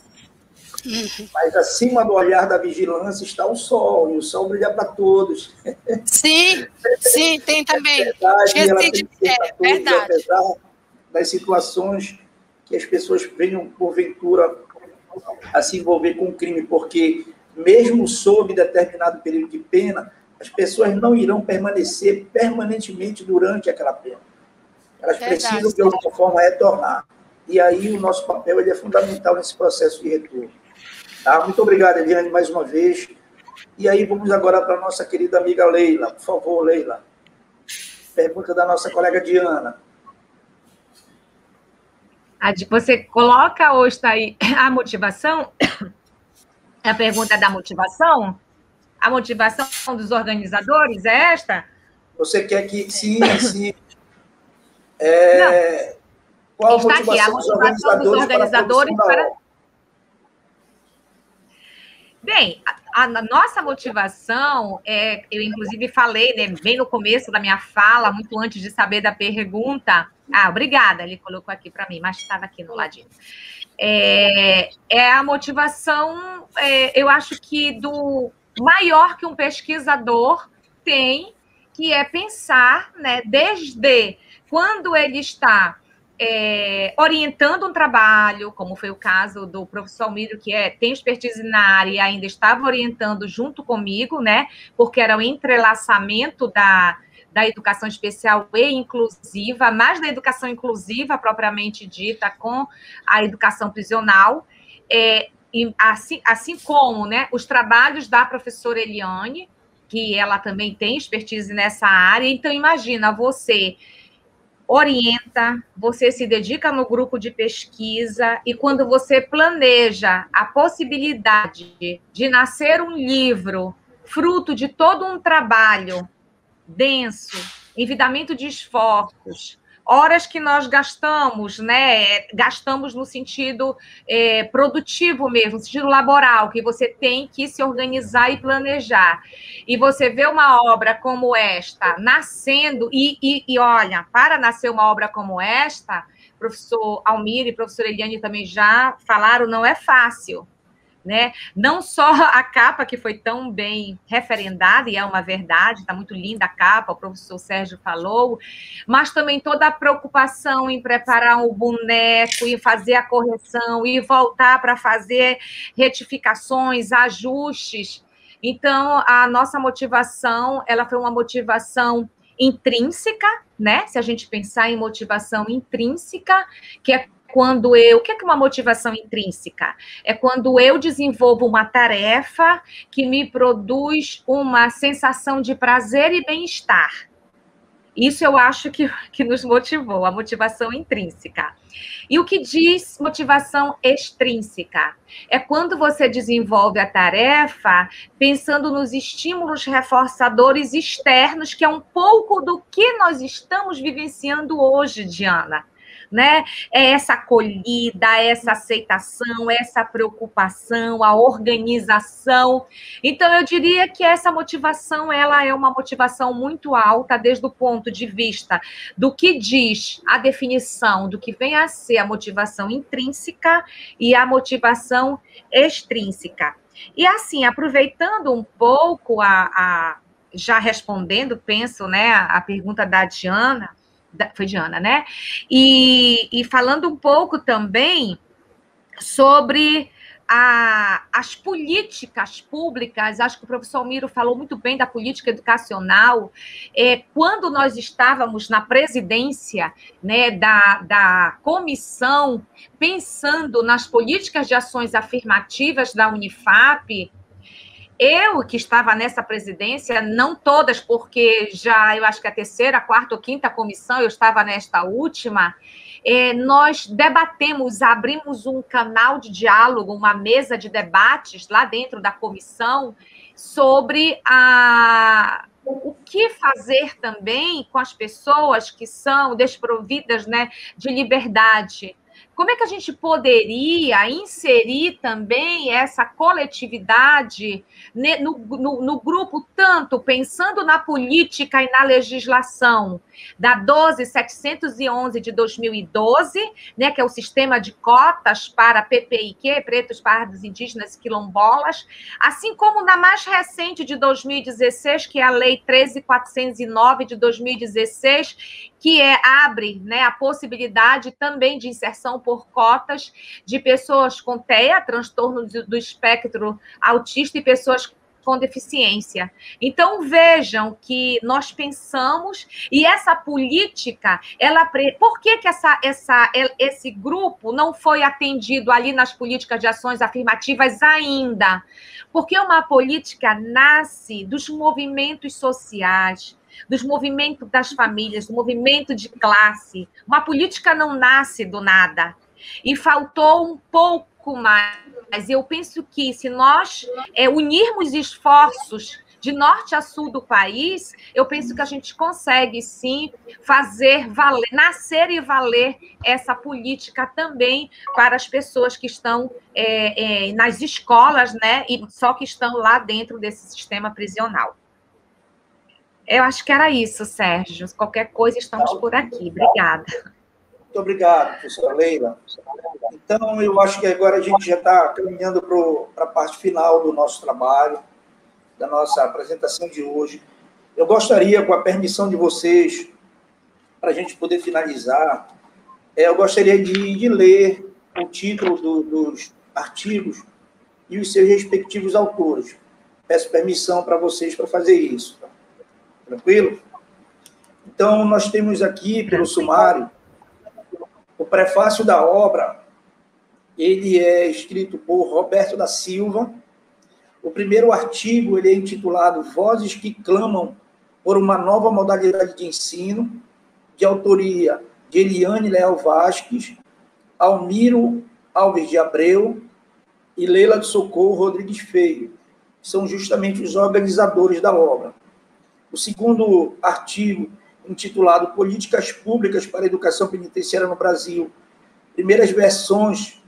Mas acima do olhar da vigilância está o sol, e o sol brilha para todos. Sim, tem também. Verdade. Apesar das situações que as pessoas venham, porventura, a se envolver com o crime, porque mesmo sob determinado período de pena, as pessoas não irão permanecer permanentemente durante aquela pena. Elas precisam, de alguma forma, retornar. E aí o nosso papel ele é fundamental nesse processo de retorno. Tá? Muito obrigado, Eliane, mais uma vez. E aí vamos agora para a nossa querida amiga Leila. Por favor, Leila. Pergunta da nossa colega Diana. Você coloca ou está aí a motivação? A pergunta da motivação? A motivação dos organizadores é esta? Você quer que... Sim. Qual a motivação dos organizadores para... Bem, a nossa motivação, eu inclusive falei, né, bem no começo da minha fala, muito antes de saber da pergunta. Obrigada, ele colocou aqui para mim, mas estava aqui no ladinho. A motivação, eu acho que do maior que um pesquisador tem, que é pensar, né, desde quando ele está orientando um trabalho, como foi o caso do professor Almírio, que tem expertise na área e ainda estava orientando junto comigo, né, porque era o entrelaçamento da educação especial e inclusiva, mais da educação inclusiva propriamente dita com a educação prisional, e assim como, né, os trabalhos da professora Eliane, que ela também tem expertise nessa área. Então, imagina, você orienta, você se dedica no grupo de pesquisa, e quando você planeja a possibilidade de nascer um livro, fruto de todo um trabalho denso, envidamento de esforços, horas que nós gastamos, né? Gastamos no sentido produtivo mesmo, no sentido laboral, que você tem que se organizar e planejar. E você vê uma obra como esta nascendo, e olha, para nascer uma obra como esta, professor Almírio e professora Eliane também já falaram, não é fácil. Né? Não só a capa, que foi tão bem referendada, e é uma verdade, está muito linda a capa, o professor Sérgio falou, mas também toda a preocupação em preparar um boneco, e fazer a correção, e voltar para fazer retificações, ajustes. Então, a nossa motivação, ela foi uma motivação intrínseca, né? Se a gente pensar em motivação intrínseca, que é quando o que é uma motivação intrínseca? É quando eu desenvolvo uma tarefa que me produz uma sensação de prazer e bem-estar. Isso eu acho que nos motivou, a motivação intrínseca. E o que diz motivação extrínseca? É quando você desenvolve a tarefa pensando nos estímulos reforçadores externos, que é um pouco do que nós estamos vivenciando hoje, Diana. Né? É essa acolhida, essa aceitação, essa preocupação, a organização. Então, eu diria que essa motivação, ela é uma motivação muito alta, desde o ponto de vista do que diz a definição do que vem a ser a motivação intrínseca e a motivação extrínseca. E, assim, aproveitando um pouco, já respondendo, penso, né, a pergunta da Diana, foi Diana, né? E falando um pouco também sobre as políticas públicas, acho que o professor Almírio falou muito bem da política educacional. Quando nós estávamos na presidência, né, da comissão, pensando nas políticas de ações afirmativas da Unifap, eu que estava nessa presidência, não todas, porque já eu acho que a terceira, quarta ou quinta comissão, eu estava nesta última, nós debatemos, abrimos um canal de diálogo, uma mesa de debates lá dentro da comissão sobre o que fazer também com as pessoas que são desprovidas, né, de liberdade. Como é que a gente poderia inserir também essa coletividade no grupo, tanto pensando na política e na legislação da 12.711 de 2012, né, que é o sistema de cotas para PPIQ, pretos, pardos, indígenas e quilombolas, assim como na mais recente de 2016, que é a Lei 13.409 de 2016, que abre, né, a possibilidade também de inserção por cotas de pessoas com TEA, transtorno do espectro autista, e pessoas com deficiência. Então, vejam que nós pensamos, e essa política, por que esse grupo não foi atendido ali nas políticas de ações afirmativas ainda? Porque uma política nasce dos movimentos sociais, dos movimentos das famílias, do movimento de classe. Uma política não nasce do nada. E faltou um pouco mais. Mas eu penso que, se nós unirmos esforços de norte a sul do país, eu penso que a gente consegue, sim, fazer valer, nascer e valer essa política também para as pessoas que estão nas escolas, né, e só que estão lá dentro desse sistema prisional. Eu acho que era isso, Sérgio. Qualquer coisa, estamos por aqui. Obrigada. Muito obrigado, professora Leila. Então, eu acho que agora a gente já está caminhando para a parte final do nosso trabalho, da nossa apresentação de hoje. Eu gostaria, com a permissão de vocês, para a gente poder finalizar, eu gostaria de ler o título dos artigos e os seus respectivos autores. Peço permissão para vocês para fazer isso. Tranquilo? Então, nós temos aqui, pelo sumário, o prefácio da obra. Ele é escrito por Roberto da Silva. O primeiro artigo ele é intitulado Vozes que Clamam por uma Nova Modalidade de Ensino, de autoria de Eliane Leal Vasques, Almiro Alves de Abreu e Leila de Socorro Rodrigues Feio, que são justamente os organizadores da obra. O segundo artigo, intitulado Políticas Públicas para a Educação Penitenciária no Brasil, primeiras versões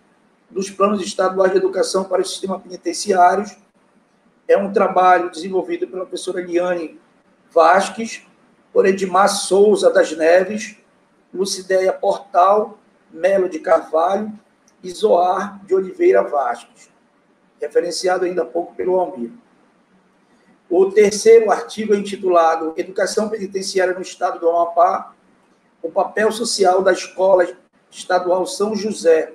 dos planos estaduais de educação para o sistema penitenciário, é um trabalho desenvolvido pela professora Eliane Vasques, por Edmar Souza das Neves, Lucideia Portal, Melo de Carvalho e Zoar de Oliveira Vasques, referenciado ainda há pouco pelo Almir. O terceiro artigo é intitulado Educação Penitenciária no Estado do Amapá, o papel social da Escola Estadual São José,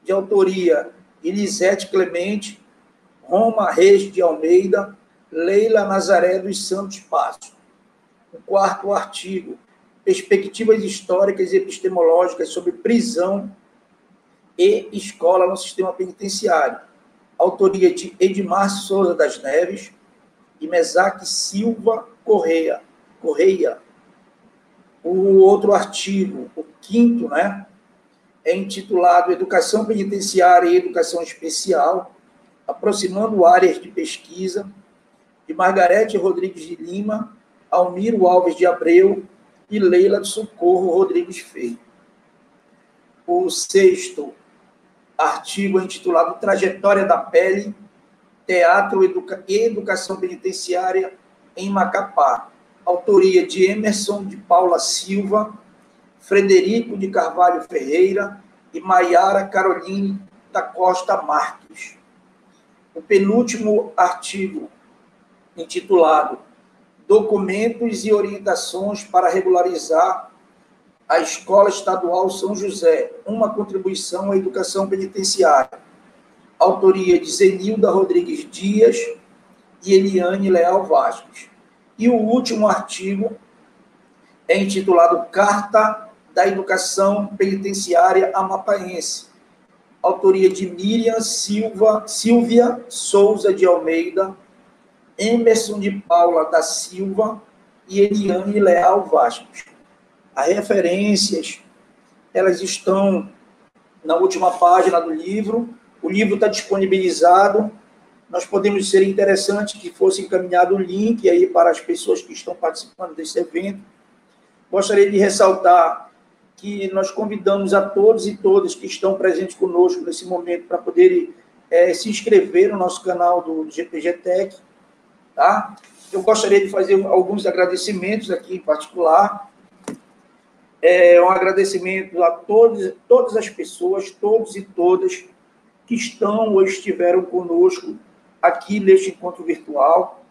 de autoria Elisete Clemente, Roma Reis de Almeida, Leila Nazaré dos Santos Passos. O quarto artigo, Perspectivas Históricas e Epistemológicas sobre Prisão e Escola no Sistema Penitenciário, autoria de Edmar Souza das Neves e Mesaque Silva Correia. O outro artigo, o quinto, né, é intitulado Educação Penitenciária e Educação Especial, aproximando áreas de pesquisa, de Margarete Rodrigues de Lima, Almiro Alves de Abreu e Leila de Socorro Rodrigues Feio. O sexto artigo é intitulado Trajetória da Pele, Teatro e Educação Penitenciária em Macapá, autoria de Emerson de Paula Silva, Frederico de Carvalho Ferreira e Maiara Caroline da Costa Marques. O penúltimo artigo, intitulado Documentos e Orientações para Regularizar a Escola Estadual São José, uma contribuição à educação penitenciária, autoria de Zenilda Rodrigues Dias e Eliane Leal Vasques. E o último artigo é intitulado Carta da Educação Penitenciária Amapaense, autoria de Miriam Silvia Souza de Almeida, Emerson de Paula da Silva e Eliane Leal Vasques. As referências, elas estão na última página do livro. O livro está disponibilizado. Nós podemos ser interessante que fosse encaminhado o link aí para as pessoas que estão participando desse evento. Gostaria de ressaltar que nós convidamos a todos e todas que estão presentes conosco nesse momento para poderem se inscrever no nosso canal do GPG Tech, tá? Eu gostaria de fazer alguns agradecimentos aqui em particular. Um agradecimento a todas as pessoas, todos e todas que estão ou estiveram conosco aqui neste encontro virtual.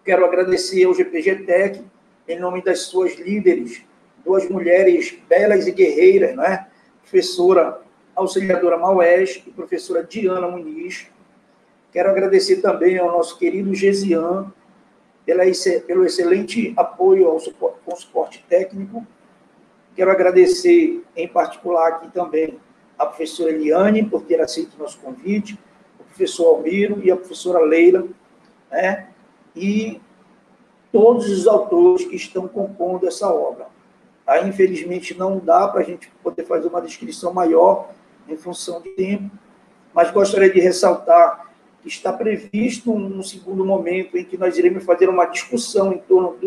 Quero agradecer ao GPG Tech, em nome das suas líderes, duas mulheres belas e guerreiras, né? professora auxiliadora Maués e professora Diana Muniz. Quero agradecer também ao nosso querido Gesian pelo excelente apoio com suporte técnico. Quero agradecer, em particular, aqui também a professora Eliane, por ter aceito o nosso convite, o professor Almiro e a professora Leila, né? E todos os autores que estão compondo essa obra. Aí, infelizmente, não dá para a gente poder fazer uma descrição maior em função do tempo, mas gostaria de ressaltar que está previsto um segundo momento em que nós iremos fazer uma discussão em torno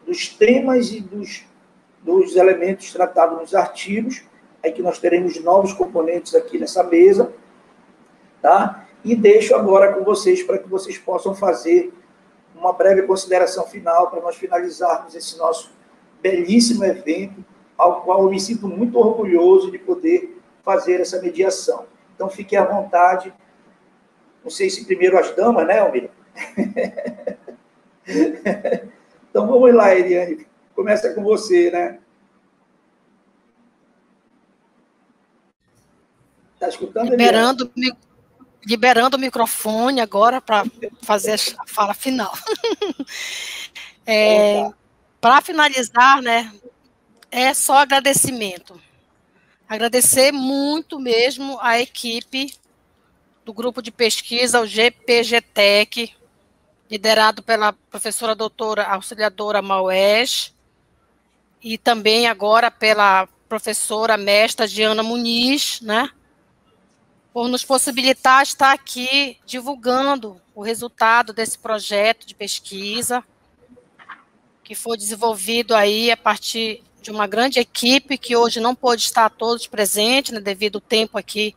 dos temas e dos elementos tratados nos artigos, aí que nós teremos novos componentes aqui nessa mesa, tá? E deixo agora com vocês para que vocês possam fazer uma breve consideração final para nós finalizarmos esse nosso belíssimo evento, ao qual eu me sinto muito orgulhoso de poder fazer essa mediação. Então, fiquem à vontade. Não sei se primeiro as damas, né, Almir? Então, vamos lá, Eliane. Começa com você, né? Está escutando, Eliane? Liberando o microfone agora para fazer a fala final. Para finalizar, né, é só agradecimento. Agradecer muito mesmo a equipe do grupo de pesquisa, o GPGTEC, liderado pela professora doutora auxiliadora Maués, e também agora pela professora mestra Diana Muniz, né, por nos possibilitar estar aqui divulgando o resultado desse projeto de pesquisa, que foi desenvolvido aí a partir de uma grande equipe, que hoje não pôde estar todos presentes, né, devido ao tempo aqui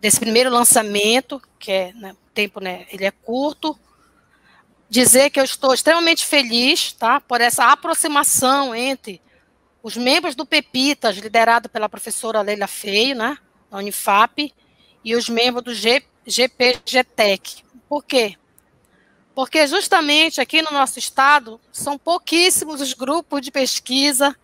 desse primeiro lançamento, que é, né, o tempo, né, ele é curto. Dizer que eu estou extremamente feliz, tá, por essa aproximação entre os membros do PEPITAS, liderado pela professora Leila Feio, né, da Unifap, e os membros do GPGTEC. Por quê? Porque justamente aqui no nosso estado são pouquíssimos os grupos de pesquisa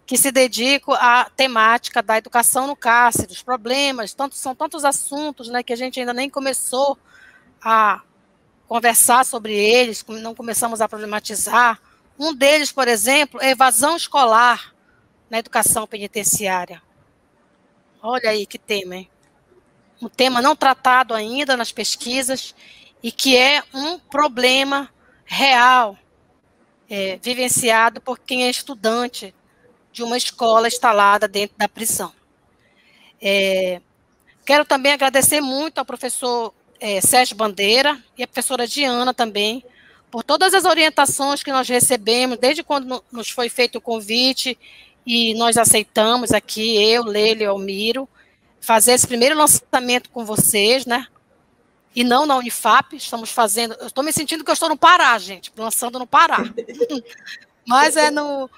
que se dedicam à temática da educação no cárcere, os problemas, são tantos assuntos, né, que a gente ainda nem começou a conversar sobre eles, não começamos a problematizar. Um deles, por exemplo, é evasão escolar na educação penitenciária. Olha aí que tema, hein? Um tema não tratado ainda nas pesquisas e que é um problema real, vivenciado por quem é estudante de uma escola instalada dentro da prisão. Quero também agradecer muito ao professor Sérgio Bandeira e à professora Diana também, por todas as orientações que nós recebemos, desde quando nos foi feito o convite e nós aceitamos aqui, eu, Leila e Almiro, fazer esse primeiro lançamento com vocês, né? E não na Unifap, estamos fazendo... Eu estou me sentindo que eu estou no Pará, gente, lançando no Pará. Mas é no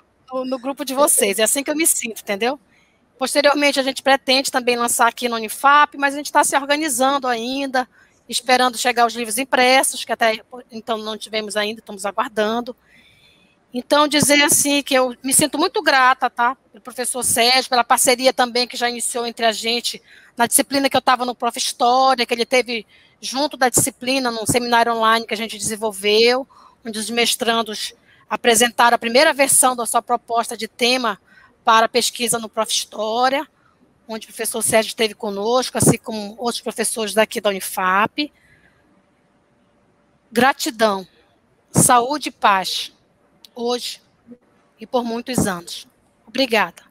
grupo de vocês, é assim que eu me sinto, entendeu? Posteriormente, a gente pretende também lançar aqui na Unifap, mas a gente está se organizando ainda, esperando chegar os livros impressos, que até então não tivemos ainda, estamos aguardando. Então, dizer assim que eu me sinto muito grata, tá? Pelo professor Sérgio, pela parceria também que já iniciou entre a gente na disciplina que eu estava no Prof. História, que ele teve junto da disciplina, num seminário online que a gente desenvolveu, onde os mestrandos apresentaram a primeira versão da sua proposta de tema para pesquisa no Prof. História, onde o professor Sérgio esteve conosco, assim como outros professores daqui da Unifap. Gratidão, saúde e paz, hoje e por muitos anos. Obrigada.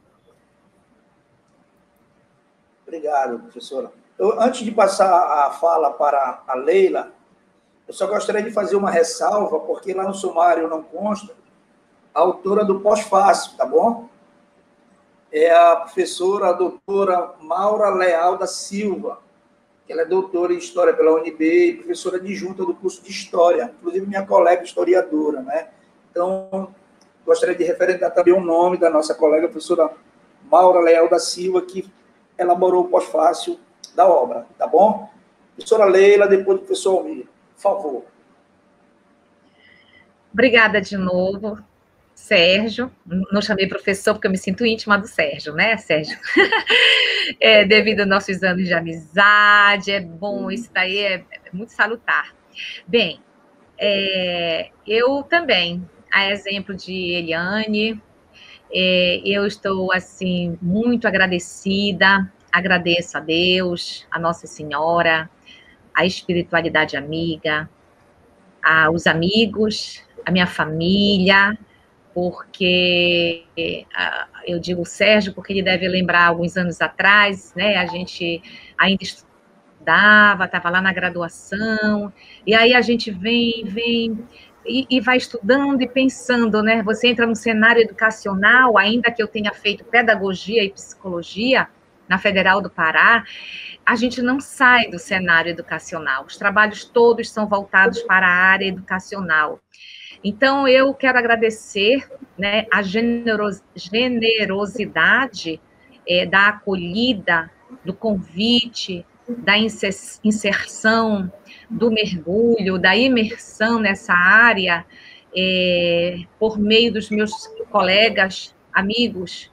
Obrigado, professora. Antes de passar a fala para a Leila, eu só gostaria de fazer uma ressalva, porque lá no sumário não consta a autora do pós-fácil, tá bom? É a professora, a doutora Maura Leal da Silva, que ela é doutora em História pela UNB e professora adjunta do curso de História, inclusive minha colega historiadora, né? Então, gostaria de referendar também o nome da nossa colega, a professora Maura Leal da Silva, que elaborou o pós-fácil da obra, tá bom? Professora Leila, depois do professor Almir, por favor. Obrigada de novo. Sérgio, não chamei professor porque eu me sinto íntima do Sérgio, né, Sérgio? Devido aos nossos anos de amizade, é bom, isso daí é muito salutar. Bem, eu também, a exemplo de Eliane, eu estou, assim, muito agradecida, agradeço a Deus, a Nossa Senhora, a espiritualidade amiga, aos amigos, a minha família, porque eu digo Sérgio, porque ele deve lembrar alguns anos atrás, né? A gente ainda estudava, estava lá na graduação, e aí a gente vem e vai estudando e pensando, né? Você entra no cenário educacional, ainda que eu tenha feito pedagogia e psicologia na Federal do Pará, a gente não sai do cenário educacional. Os trabalhos todos são voltados para a área educacional. Então, eu quero agradecer, né, a generosidade da acolhida, do convite, da inserção, do mergulho, da imersão nessa área, por meio dos meus colegas, amigos,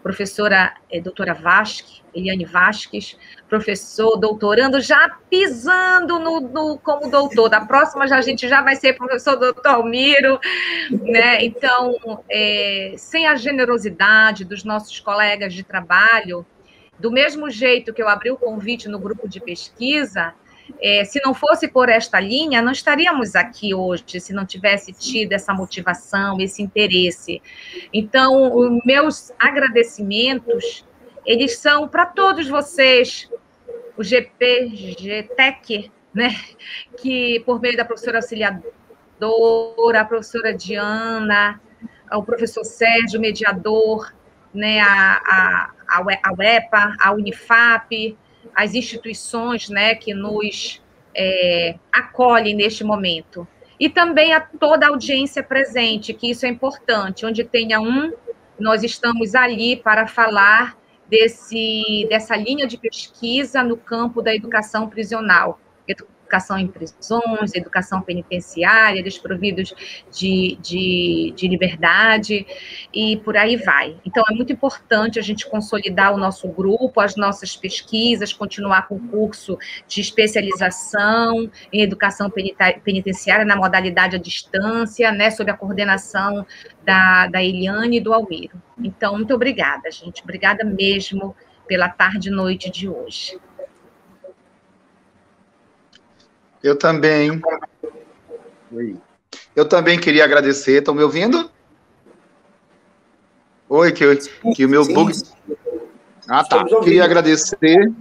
professora doutora Vasque, Eliane Vasques, professor, doutorando, já pisando como doutor. Da próxima a gente já vai ser professor doutor Almiro, né? Então, sem a generosidade dos nossos colegas de trabalho, do mesmo jeito que eu abri o convite no grupo de pesquisa, se não fosse por esta linha, não estaríamos aqui hoje, se não tivesse tido essa motivação, esse interesse. Então, os meus agradecimentos, eles são para todos vocês, o GPGTEC, né, que por meio da professora auxiliadora, a professora Diana, o professor Sérgio, mediador, né, a UEPA, a Unifap, as instituições, né, que nos acolhem neste momento. E também a toda a audiência presente, que isso é importante. Onde tenha nós estamos ali para falar dessa linha de pesquisa no campo da educação prisional. Educação em prisões, educação penitenciária, desprovidos de liberdade, e por aí vai. Então, é muito importante a gente consolidar o nosso grupo, as nossas pesquisas, continuar com o curso de especialização em educação penitenciária na modalidade à distância, né, sob a coordenação da Eliane e do Almiro. Então, muito obrigada, gente. Obrigada mesmo pela tarde e noite de hoje. Eu também queria agradecer. Estão me ouvindo? Oi, que o meu bug... Ah, tá. Queria agradecer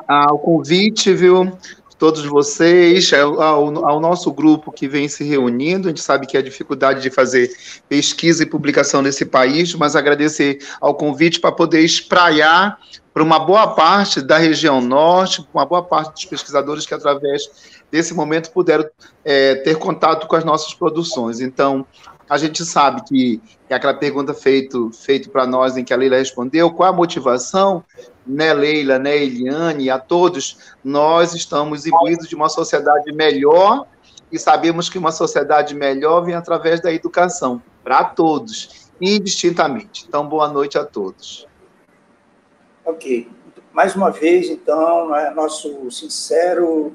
ao convite, viu? Todos vocês, ao nosso grupo que vem se reunindo. A gente sabe que é a dificuldade de fazer pesquisa e publicação nesse país, mas agradecer ao convite para poder espraiar para uma boa parte da região norte, uma boa parte dos pesquisadores que, através desse momento, puderam ter contato com as nossas produções. Então, a gente sabe que aquela pergunta feita para nós, em que a Leila respondeu, qual a motivação, né, Leila, né, Eliane, a todos, nós estamos imbuídos de uma sociedade melhor e sabemos que uma sociedade melhor vem através da educação, para todos, indistintamente. Então, boa noite a todos. Ok. Mais uma vez, então, nosso sincero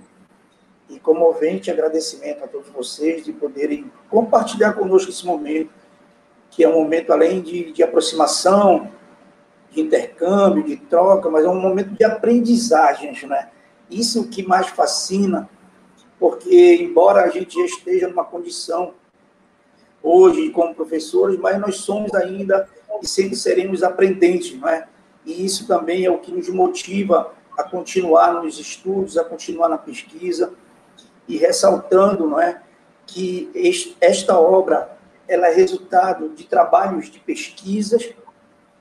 e comovente agradecimento a todos vocês de poderem compartilhar conosco esse momento, que é um momento, além de aproximação, de intercâmbio, de troca, mas é um momento de aprendizagem, né? Isso que mais fascina, porque, embora a gente já esteja numa condição hoje como professores, mas nós somos ainda e sempre seremos aprendentes, não é? E isso também é o que nos motiva a continuar nos estudos, a continuar na pesquisa, e ressaltando, não é, que esta obra ela é resultado de trabalhos de pesquisas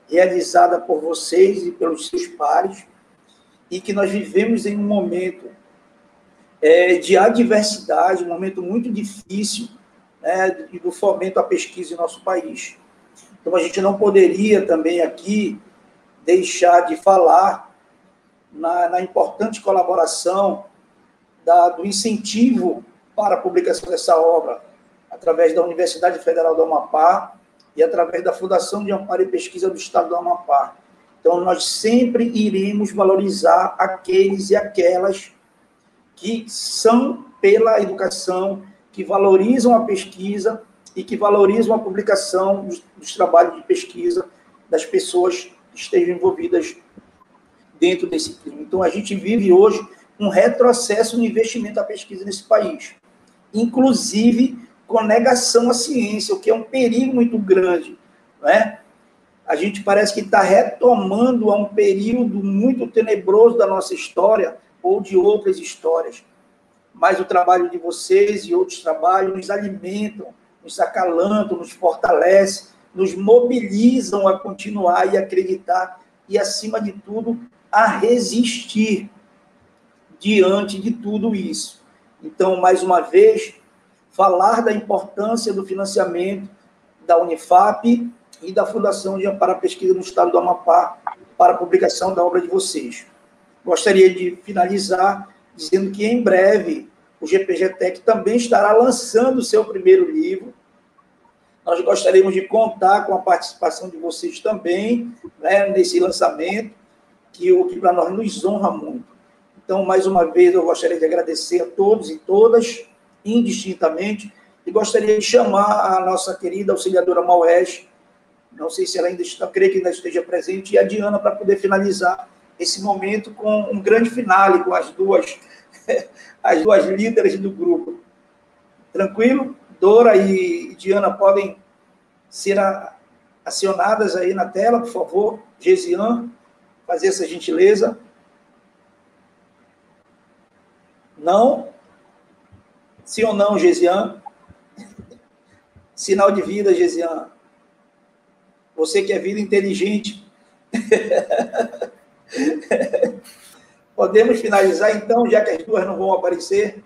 realizada por vocês e pelos seus pares, e que nós vivemos em um momento de adversidade, um momento muito difícil, né, do fomento à pesquisa em nosso país. Então, a gente não poderia também aqui deixar de falar na importante colaboração do incentivo para a publicação dessa obra, através da Universidade Federal do Amapá e através da Fundação de Amparo e Pesquisa do Estado do Amapá. Então, nós sempre iremos valorizar aqueles e aquelas que são pela educação, que valorizam a pesquisa e que valorizam a publicação dos trabalhos de pesquisa das pessoas que estejam envolvidas dentro desse clima. Então, a gente vive hoje um retrocesso no investimento da pesquisa nesse país, inclusive com negação à ciência, o que é um perigo muito grande, não é? A gente parece que está retomando a um período muito tenebroso da nossa história ou de outras histórias. Mas o trabalho de vocês e outros trabalhos nos alimentam, nos acalantam, nos fortalecem, nos mobilizam a continuar e acreditar e, acima de tudo, a resistir diante de tudo isso. Então, mais uma vez, falar da importância do financiamento da Unifap e da Fundação de Amparo à Pesquisa no Estado do Amapá para a publicação da obra de vocês. Gostaria de finalizar dizendo que, em breve, o GPGTEC também estará lançando o seu primeiro livro. Nós gostaríamos de contar com a participação de vocês também, né, nesse lançamento, que para nós nos honra muito. Então, mais uma vez, eu gostaria de agradecer a todos e todas, indistintamente, e gostaria de chamar a nossa querida auxiliadora Maués, não sei se ela ainda está, creio que ainda esteja presente, e a Diana, para poder finalizar esse momento com um grande finale, com as duas líderes do grupo. Tranquilo? Dora e Diana podem ser acionadas aí na tela, por favor. Gesian, fazer essa gentileza. Não? Sim ou não, Gesian? Sinal de vida, Gesian. Você que é vida inteligente. Podemos finalizar, então, já que as duas não vão aparecer?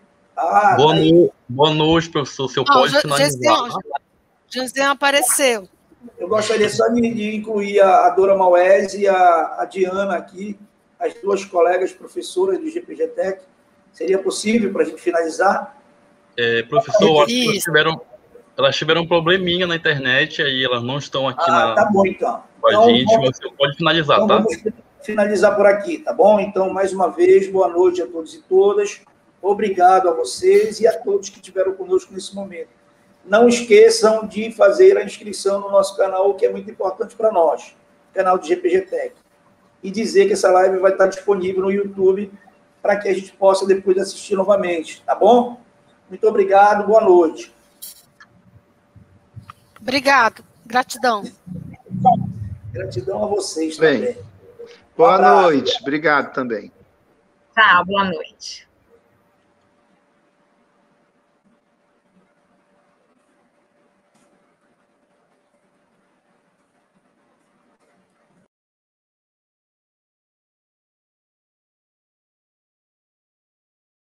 Boa noite, professor. Se eu pode finalizar. José apareceu. Eu gostaria só de incluir a Dora Maués e a Diana aqui, as duas colegas professoras do GPGTEC. Seria possível para a gente finalizar? Professor, acho que elas tiveram um probleminha na internet, aí elas não estão aqui tá bom, então. Com a gente, você pode finalizar, então, tá? Vamos finalizar por aqui, tá bom? Então, mais uma vez, boa noite a todos e todas. Obrigado a vocês e a todos que estiveram conosco nesse momento. Não esqueçam de fazer a inscrição no nosso canal, que é muito importante para nós, canal do GPGTEC. E dizer que essa live vai estar disponível no YouTube para que a gente possa depois assistir novamente, tá bom? Muito obrigado, boa noite. Obrigado, gratidão. Gratidão a vocês também. Boa noite, obrigado também. Tchau, boa noite.